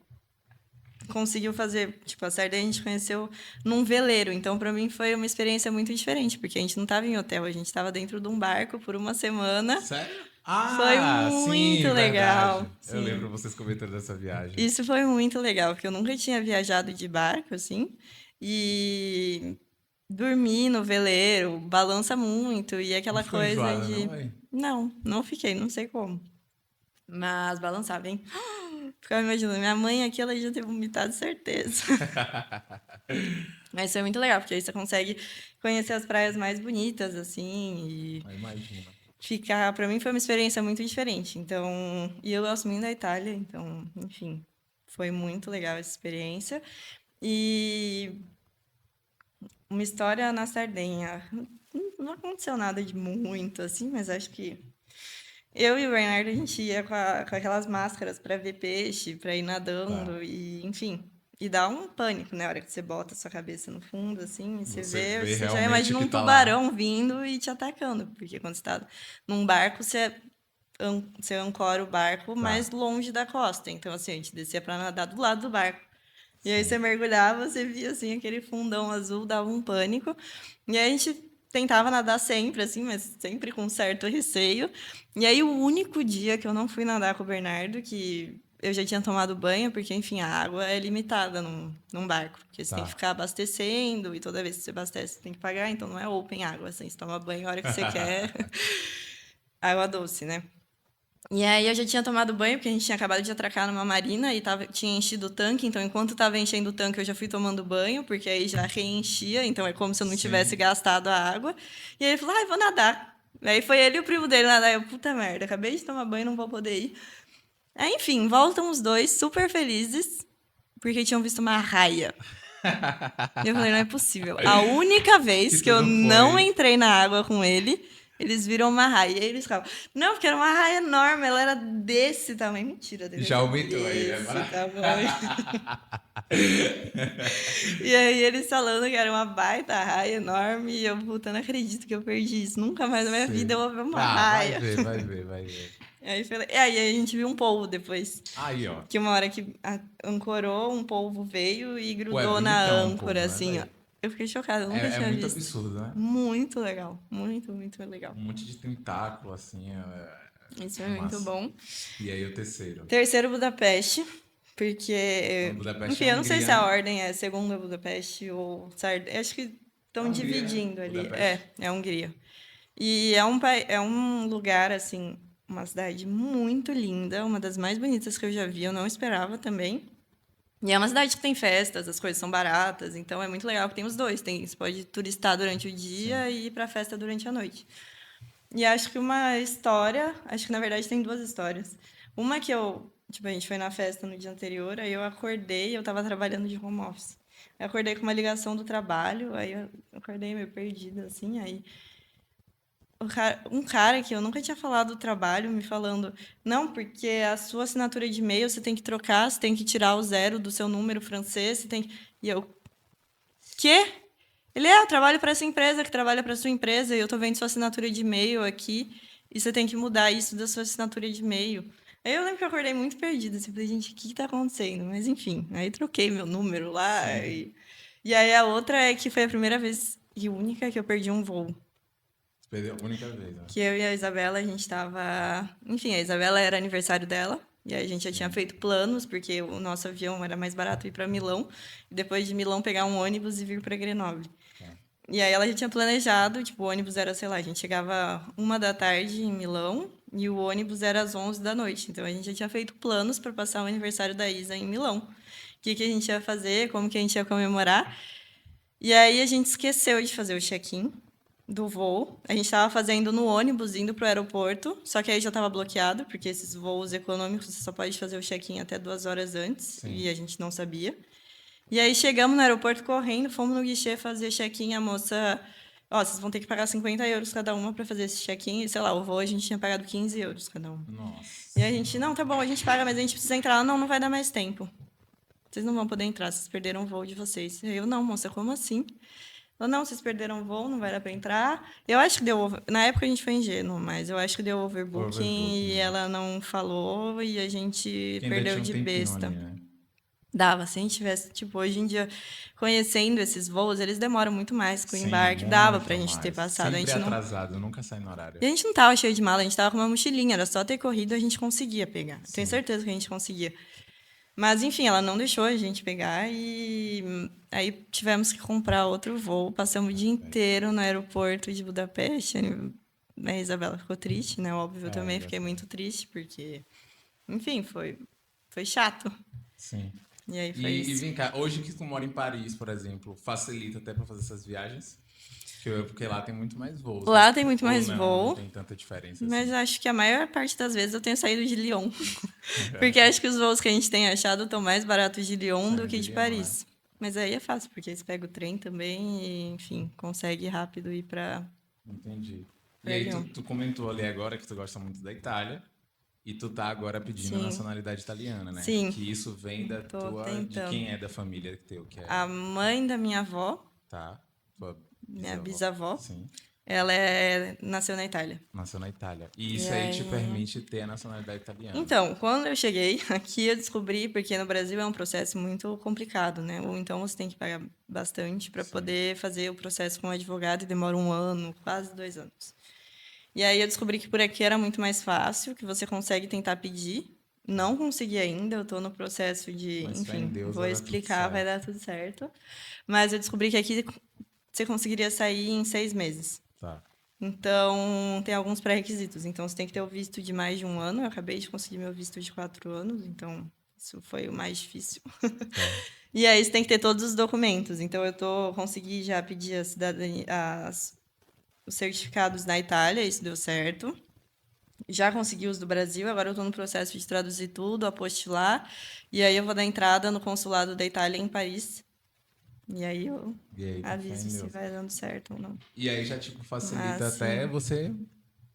conseguiu fazer, tipo, a Sardenha a gente conheceu num veleiro, então para mim foi uma experiência muito diferente, porque a gente não estava em hotel, a gente estava dentro de um barco por uma semana. Sério? Foi Ah, muito sim, verdade. legal, Eu lembro sim. vocês comentando dessa viagem. Isso foi muito legal, porque eu nunca tinha viajado de barco, assim, e dormir no veleiro balança muito, e Não aquela ficou coisa enjoada, não, de... aí? Não, não fiquei, não sei como. Mas balançava, hein? Ficava imaginando, minha mãe aqui, ela já ter vomitado, certeza. Mas foi muito legal, porque aí você consegue conhecer as praias mais bonitas, assim, e Ah, imagina. ficar... Para mim foi uma experiência muito diferente. Então, e eu gosto muito da Itália, então, enfim, foi muito legal essa experiência. E uma história na Sardenha. Não aconteceu nada de muito, assim, mas acho que eu e o Bernardo, a gente ia com aquelas máscaras para ver peixe, para ir Tá. nadando, e enfim. E dá um pânico, né? A hora que você bota a sua cabeça no fundo, assim, e você Você vê, vê você já realmente imagina que um tá lá. tubarão vindo e te atacando. Porque quando você tá num barco, você ancora o barco mais Tá. longe da costa. Então, assim, a gente descia para nadar do lado do barco. E aí você Sim. mergulhava, você via assim aquele fundão azul, dava um pânico. E aí a gente tentava nadar sempre, assim, mas sempre com certo receio. E aí o único dia que eu não fui nadar com o Bernardo, que eu já tinha tomado banho, porque, enfim, a água é limitada num barco, porque você tem que Tá. ficar abastecendo, e toda vez que você abastece, você tem que pagar, então não é open água, assim, você toma banho a hora que você quer. Água doce, né? E aí eu já tinha tomado banho, porque a gente tinha acabado de atracar numa marina e tinha enchido o tanque, então enquanto estava enchendo o tanque eu já fui tomando banho, porque aí já reenchia, então é como se eu não tivesse Sim. gastado a água. E aí ele falou, ai, vou nadar. Aí foi ele e o primo dele lá, daí eu, puta merda, acabei de tomar banho, não vou poder ir. Aí, enfim, voltam os dois super felizes, porque tinham visto uma arraia. E eu falei, não é possível. A única vez Que que eu tudo não foi. entrei na água com ele, eles viram uma raia. E aí eles ficavam, não, porque era uma raia enorme, ela era desse tamanho. Mentira, devia Já ser aumentou aí, né? desse tamanho. E aí eles falando que era uma baita raia enorme, e eu, puta, não acredito que eu perdi isso. Nunca mais na minha vida eu Sim. vou ver uma Ah, vai raia. ver, vai ver, vai ver. Aí a gente viu um polvo depois. Aí, ó. Que uma hora que ancorou, um polvo veio e Pô, é grudou na bonitão um âncora, povo, né, assim, ó. velho? Eu fiquei chocada, eu nunca É tinha muito visto. absurdo, né? Muito legal. Muito, muito legal. Um monte de tentáculo, assim, Isso é é muito massa. bom. E aí o terceiro. Terceiro, Budapeste. Porque, Budapeste enfim, é a eu não sei Hungria, se a né? ordem é segunda Budapeste ou Sardenha. Acho que É a estão Hungria, né? dividindo ali. Budapeste. É a Hungria. E é um lugar, assim, uma cidade muito linda, uma das mais bonitas que eu já vi. Eu não esperava também. E é uma cidade que tem festas, as coisas são baratas, então é muito legal que tem os dois. Você pode turistar durante o Sim. dia e ir pra festa durante a noite. E acho que uma história, acho que na verdade tem duas histórias. Uma que tipo, a gente foi na festa no dia anterior, aí eu acordei, eu tava trabalhando de home office. Eu acordei com uma ligação do trabalho, aí eu acordei meio perdida, assim, aí um cara que eu nunca tinha falado do trabalho me falando, não, porque a sua assinatura de e-mail você tem que trocar, você tem que tirar o zero do seu número francês, você tem que... E eu, quê? Ele eu trabalho para essa empresa que trabalha para sua empresa e eu tô vendo sua assinatura de e-mail aqui e você tem que mudar isso da sua assinatura de e-mail. Aí eu lembro que eu acordei muito perdida, assim, falei, gente, o que tá acontecendo? Mas enfim, aí troquei meu número lá Sim. e aí a outra é que foi a primeira vez e única que eu perdi um voo. Você perdeu a única vez, né? Que eu e a Isabela, a gente tava. Enfim, a Isabela era aniversário dela. E a gente já tinha Sim. feito planos, porque o nosso avião era mais barato ir para Milão. E depois de Milão pegar um ônibus e vir para Grenoble. Tá. E aí ela já tinha planejado, tipo, o ônibus era, sei lá, a gente chegava 1 da tarde em Milão e o ônibus era às 11 da noite. Então a gente já tinha feito planos para passar o aniversário da Isa em Milão. O que a gente ia fazer, como que a gente ia comemorar. E aí a gente esqueceu de fazer o check-in do voo. A gente estava fazendo no ônibus, indo para o aeroporto, só que aí já estava bloqueado, porque esses voos econômicos você só pode fazer o check-in até 2 horas antes, Sim. e a gente não sabia. E aí chegamos no aeroporto correndo, fomos no guichê fazer check-in, a moça... Ó, vocês vão ter que pagar 50 euros cada uma para fazer esse check-in, e sei lá, o voo a gente tinha pagado 15 euros cada uma. Nossa. E a gente, não, tá bom, a gente paga, mas a gente precisa entrar. Não, não vai dar mais tempo. Vocês não vão poder entrar, vocês perderam o voo de vocês. E eu, não, moça, como assim? Ela, não, vocês perderam o voo, não vai dar para entrar. Eu acho que deu na época a gente foi ingênuo, mas eu acho que deu overbooking e Overbooking. ela não falou e a gente Que ainda perdeu tinha um de tempinho besta. ali, né? Dava, se a gente tivesse, tipo, hoje em dia, conhecendo esses voos, eles demoram muito mais com o Sim, embarque. Dava pra muito gente ter mais. passado. Sempre atrasado, nunca sai no horário. E a gente não tava cheio de mala, a gente tava com uma mochilinha, era só ter corrido, a gente conseguia pegar. Tenho Sim. certeza que a gente conseguia. Mas, enfim, ela não deixou a gente pegar e aí tivemos que comprar outro voo. Passamos o dia inteiro no aeroporto de Budapeste. A Isabela ficou triste, né? Óbvio, eu também eu fiquei sei. muito triste, porque, enfim, foi chato. Sim. E aí foi E isso. vem cá, hoje que tu mora em Paris, por exemplo, facilita até pra fazer essas viagens? Porque lá tem muito mais voos. Lá Né? tem muito Ou mais não voo, tem tanta diferença mas assim. acho que a maior parte das vezes eu tenho saído de Lyon. Porque acho que os voos que a gente tem achado estão mais baratos de Lyon do Saindo que de de Lyon, né? Paris. Mas aí é fácil, porque eles pegam o trem também e, enfim, consegue rápido ir para Entendi. E pra aí Lyon. tu comentou ali agora que tu gosta muito da Itália e tu tá agora pedindo a Sim. nacionalidade italiana, né? Sim. Que isso vem da Tô tua... De tentando. quem é da família teu, que é... A mãe da minha avó, Tá? Tua minha bisavó, Sim. ela nasceu na Itália. Nasceu na Itália. E isso E aí te aí- permite ter a nacionalidade italiana. Então, quando eu cheguei aqui, eu descobri, porque no Brasil é um processo muito complicado, né? Ou então você tem que pagar bastante para Sim. poder fazer o processo com o advogado e demora 1 ano, quase 2 anos. E aí eu descobri que por aqui era muito mais fácil, que você consegue tentar pedir. Não consegui ainda, eu estou no processo de, Mas fé em enfim, Deus, vou vai dar tudo explicar, vai certo. dar tudo certo. Mas eu descobri que aqui você conseguiria sair em 6 meses. Tá. Então, tem alguns pré-requisitos. Então, você tem que ter o visto de mais de 1 ano. Eu acabei de conseguir meu visto de 4 anos, então isso foi o mais difícil. E aí, você tem que ter todos os documentos. Então, consegui já pedir a cidadania, os certificados na Itália, isso deu certo. Já consegui os do Brasil, agora eu estou no processo de traduzir tudo, apostilar, e aí eu vou dar entrada no consulado da Itália em Paris. E aí eu E aí, com fé aviso em se Deus. vai dando certo ou não. E aí já, tipo, facilita Mas, até sim. você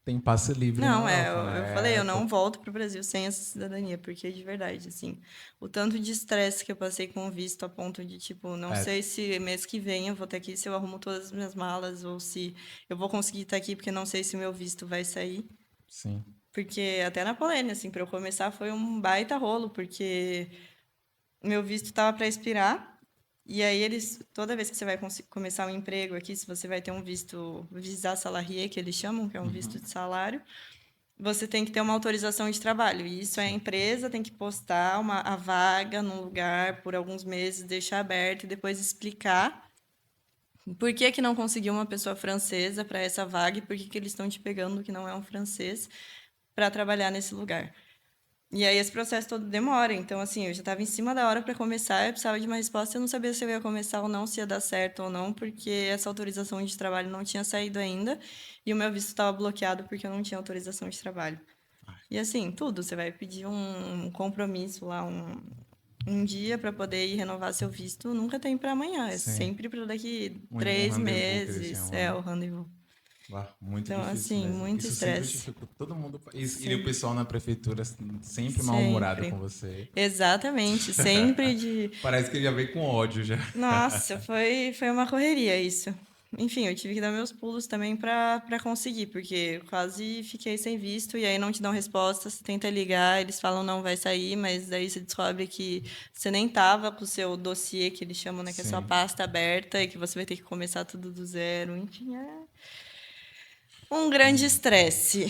tem passe livre na Não, Europa, eu falei, né? eu não volto pro Brasil sem essa cidadania, porque de verdade, assim, o tanto de estresse que eu passei com o visto a ponto de, tipo, não É, sei se mês que vem eu vou estar aqui, se eu arrumo todas as minhas malas, ou se eu vou conseguir estar aqui, porque não sei se o meu visto vai sair. sim, Porque até na Polônia, assim, para eu começar foi um baita rolo, porque meu visto estava para expirar. E aí eles, toda vez que você vai começar um emprego aqui, se você vai ter um visto, visa salarié, que eles chamam, que é um visto de salário, você tem que ter uma autorização de trabalho. E isso é a sim, empresa tem que postar a vaga num lugar por alguns meses, deixar aberto e depois explicar por que que não conseguiu uma pessoa francesa para essa vaga e por que que eles estão te pegando que não é um francês para trabalhar nesse lugar. E aí esse processo todo demora. Então, assim, eu já estava em cima da hora para começar, eu precisava de uma resposta, eu não sabia se eu ia começar ou não, se ia dar certo ou não, porque essa autorização de trabalho não tinha saído ainda e o meu visto estava bloqueado porque eu não tinha autorização de trabalho. E assim, tudo, você vai pedir um compromisso lá, um dia para poder ir renovar seu visto, nunca tem para amanhã, é sim. sempre para daqui Um três rendezvous que eles meses, chamam, é né? o rendezvous. Muito Então, difícil assim, mesmo. muito Isso sempre estresse. dificulta. Todo mundo. E o Sempre. pessoal na prefeitura sempre mal-humorado com Sempre. você. Exatamente, sempre de. Parece que ele já veio com ódio já. Nossa, foi uma correria isso. Enfim, eu tive que dar meus pulos também para conseguir, porque eu quase fiquei sem visto e aí não te dão resposta, você tenta ligar, eles falam não vai sair, mas daí você descobre que você nem tava com o seu dossiê, que eles chamam, né, que é sua Sim. pasta aberta e que você vai ter que começar tudo do zero. Enfim, é um grande estresse.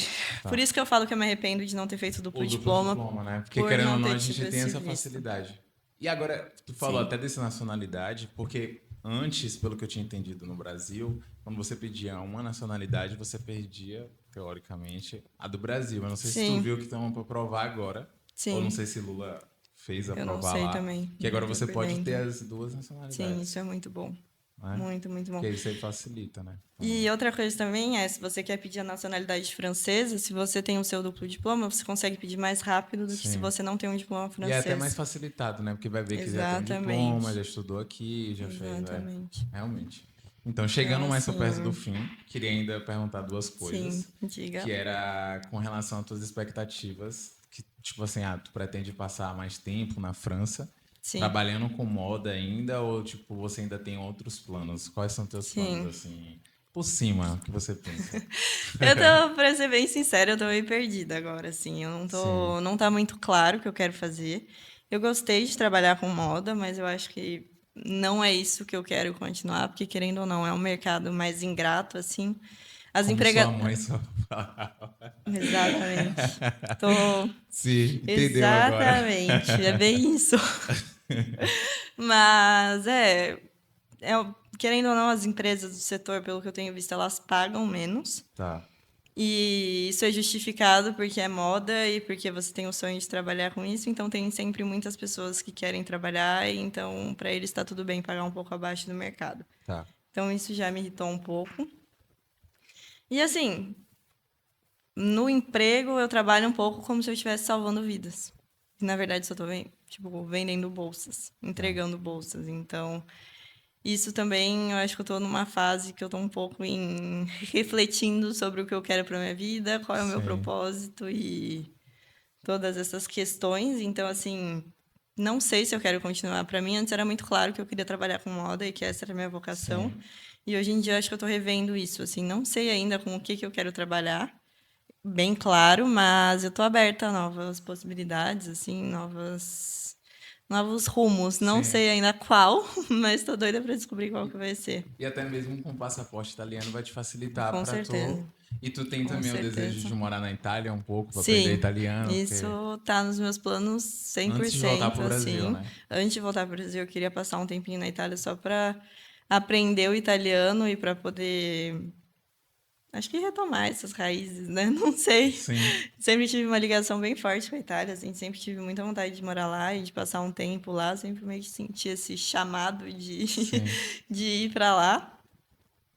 Por Tá. isso que eu falo que eu me arrependo de não ter feito O duplo duplo diploma, diploma, né? Porque por querendo ou não não, ter a tido gente tem esse essa visto. facilidade. E agora, tu falou Sim. até dessa nacionalidade, porque antes, pelo que eu tinha entendido no Brasil, quando você pedia uma nacionalidade, você perdia, teoricamente, a do Brasil. Eu não sei se tu Sim, viu que estão para provar agora, ou não sim. sei se Lula fez Eu não aprovar sei lá, também, que agora não tô você por pode ter dentro. as duas Sim, isso nacionalidades, é muito bom. né? Muito, muito bom. Que isso aí facilita, né? Então, E outra coisa também é, se você quer pedir a nacionalidade francesa, se você tem o seu duplo diploma, você consegue pedir mais rápido do que se sim. você não tem um diploma E é até mais francês. facilitado, né? Porque vai ver que já tem um diploma, já Exatamente. estudou aqui, já fez. É, Exatamente. realmente. Então, Então, chegando mais perto do assim, fim, queria ainda perguntar duas sim, coisas, diga. que era com relação às tuas expectativas, que, tipo assim, tu pretende passar mais tempo na França, Sim, trabalhando com moda ainda, ou, tipo, você ainda tem outros planos? Quais são teus planos, sim. assim, por cima, o que você pensa? Eu tô, pra ser bem sincera, eu tô meio perdida agora, assim. Eu Sim, não tá muito claro o que eu quero fazer. Eu gostei de trabalhar com moda, mas eu acho que não é isso que eu quero continuar, porque querendo ou não, é um mercado mais ingrato, assim. As como sua emprega... mãe só falava. Exatamente. Tô... Sim, entendeu agora. Exatamente, é bem isso. Mas querendo ou não, as empresas do setor, pelo que eu tenho visto, elas pagam menos. Tá, E isso é justificado porque é moda e porque você tem o sonho de trabalhar com isso, então tem sempre muitas pessoas que querem trabalhar, e então para eles está tudo bem pagar um pouco abaixo do mercado. tá. Então isso já me irritou um pouco. E assim, no emprego eu trabalho um pouco como se eu estivesse salvando vidas. Na verdade, só estou tipo, vendendo bolsas, Tá. entregando bolsas. Então, isso também, eu acho que eu estou numa fase que eu estou um pouco refletindo sobre o que eu quero para minha vida, qual é o meu Sim, propósito e todas essas questões. Então, assim, não sei se eu quero continuar. Para mim, antes era muito claro que eu queria trabalhar com moda e que essa era a minha vocação. sim. E hoje em dia, eu acho que eu estou revendo isso. Assim, não sei ainda com o que eu quero trabalhar, bem claro, mas eu estou aberta a novas possibilidades, assim, novos rumos. Não Sim. sei ainda qual, mas estou doida para descobrir qual que vai ser. E até mesmo com o passaporte italiano vai te facilitar Com para certeza, tu. E tu tem com também o desejo certeza. de morar na Itália um pouco para aprender Sim, italiano, porque isso tá nos meus planos cem por antes de voltar cento pro Brasil, assim. né? Antes de voltar para o Brasil, eu queria passar um tempinho na Itália só para aprender o italiano e para poder, acho que retomar essas raízes, né? Não sei. Sim, Sempre tive uma ligação bem forte com a Itália, assim, sempre tive muita vontade de morar lá e de passar um tempo lá, sempre meio que senti esse chamado de, sim. de ir para lá.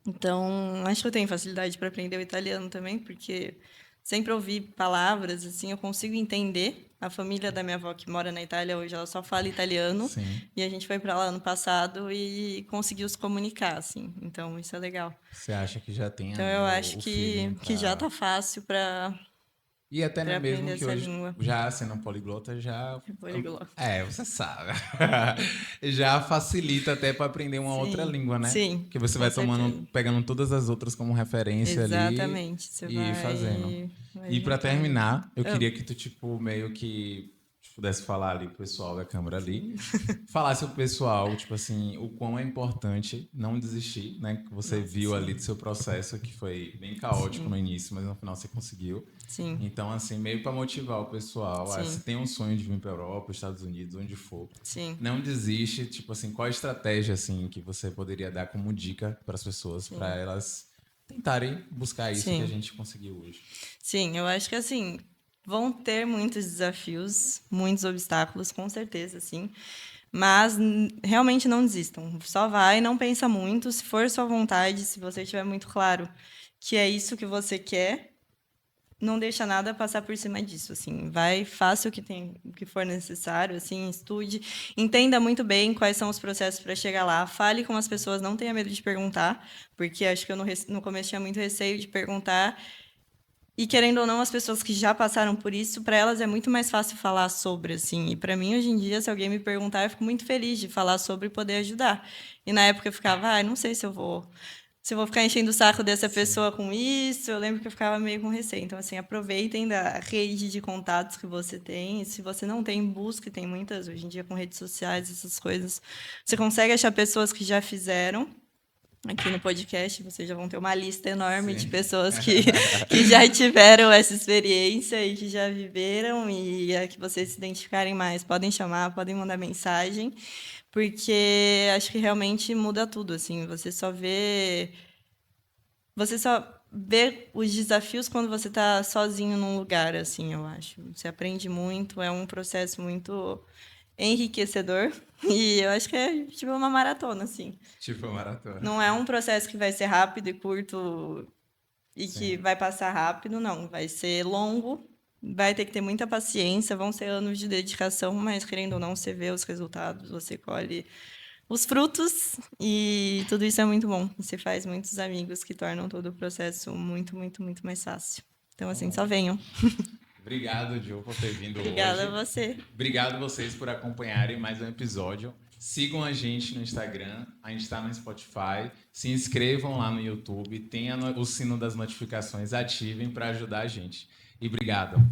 Então, acho que eu tenho facilidade para aprender o italiano também, porque sempre ouvi palavras, assim, eu consigo entender. A família da minha avó que mora na Itália hoje, ela só fala italiano, Sim. e a gente foi para lá ano passado e conseguiu se comunicar, assim. Então, isso é legal. Você acha que já tem Então, ali eu acho o feeling que já para. tá fácil para E até né, mesmo aprender que essa hoje, língua. já sendo poliglota, já. Poliglota. É, você sabe. Já facilita até para aprender uma outra Sim, língua, né? sim, Que você com vai tomando, certeza. pegando todas as outras como referência ali Exatamente. Você e fazendo. vai E para juntando ali. terminar, eu Ah, queria que tu, tipo, meio que pudesse falar ali pro pessoal da câmera ali, sim. falasse pro pessoal, tipo assim, o quão é importante não desistir, né? Que você Nossa, viu ali sim. do seu processo, que foi bem caótico no Sim, início, mas no final você conseguiu. sim, Então, assim, meio para motivar o pessoal, se sim, tem um sonho de vir para Europa, Estados Unidos, onde for, sim, não desiste, tipo assim, qual a estratégia assim que você poderia dar como dica para as pessoas, para sim, elas tentarem buscar isso que a sim. gente conseguiu hoje? Sim, eu acho que assim, vão ter muitos desafios, muitos obstáculos, com certeza, sim. Mas realmente não desistam. Só vai, não pensa muito. Se for sua vontade, se você tiver muito claro que é isso que você quer, não deixa nada passar por cima disso, assim. Vai, faça o que for necessário, assim, estude, entenda muito bem quais são os processos para chegar lá, fale com as pessoas, não tenha medo de perguntar, porque acho que eu no começo tinha muito receio de perguntar. E querendo ou não, as pessoas que já passaram por isso, para elas é muito mais fácil falar sobre, assim. E para mim, hoje em dia, se alguém me perguntar, eu fico muito feliz de falar sobre e poder ajudar. E na época eu ficava, não sei se eu vou ficar enchendo o saco dessa Sim. pessoa com isso. Eu lembro que eu ficava meio com receio. Então, assim, aproveitem da rede de contatos que você tem. E se você não tem, busque. Tem muitas, hoje em dia, com redes sociais, essas coisas. Você consegue achar pessoas que já fizeram. Aqui no podcast, vocês já vão ter uma lista enorme de Sim. pessoas que já tiveram essa experiência e que já viveram. E a que vocês se identificarem mais, podem chamar, podem mandar mensagem, porque acho que realmente muda tudo. Assim, você só vê os desafios quando você está sozinho num lugar, assim, eu acho. Você aprende muito, é um processo muito enriquecedor. E eu acho que é tipo uma maratona, assim. Tipo maratona. Não é um processo que vai ser rápido e curto e que Sim. vai passar rápido, não. Vai ser longo, vai ter que ter muita paciência, vão ser anos de dedicação, mas querendo ou não, você vê os resultados, você colhe os frutos e tudo isso é muito bom. Você faz muitos amigos que tornam todo o processo muito, muito, muito mais fácil. Então, assim, só venham. Obrigado, Gil, por ter vindo Obrigada a hoje. você. Obrigado vocês por acompanharem mais um episódio. Sigam a gente no Instagram, a gente está no Spotify. Se inscrevam lá no YouTube, tenha o sino das notificações, ativem para ajudar a gente. E obrigado.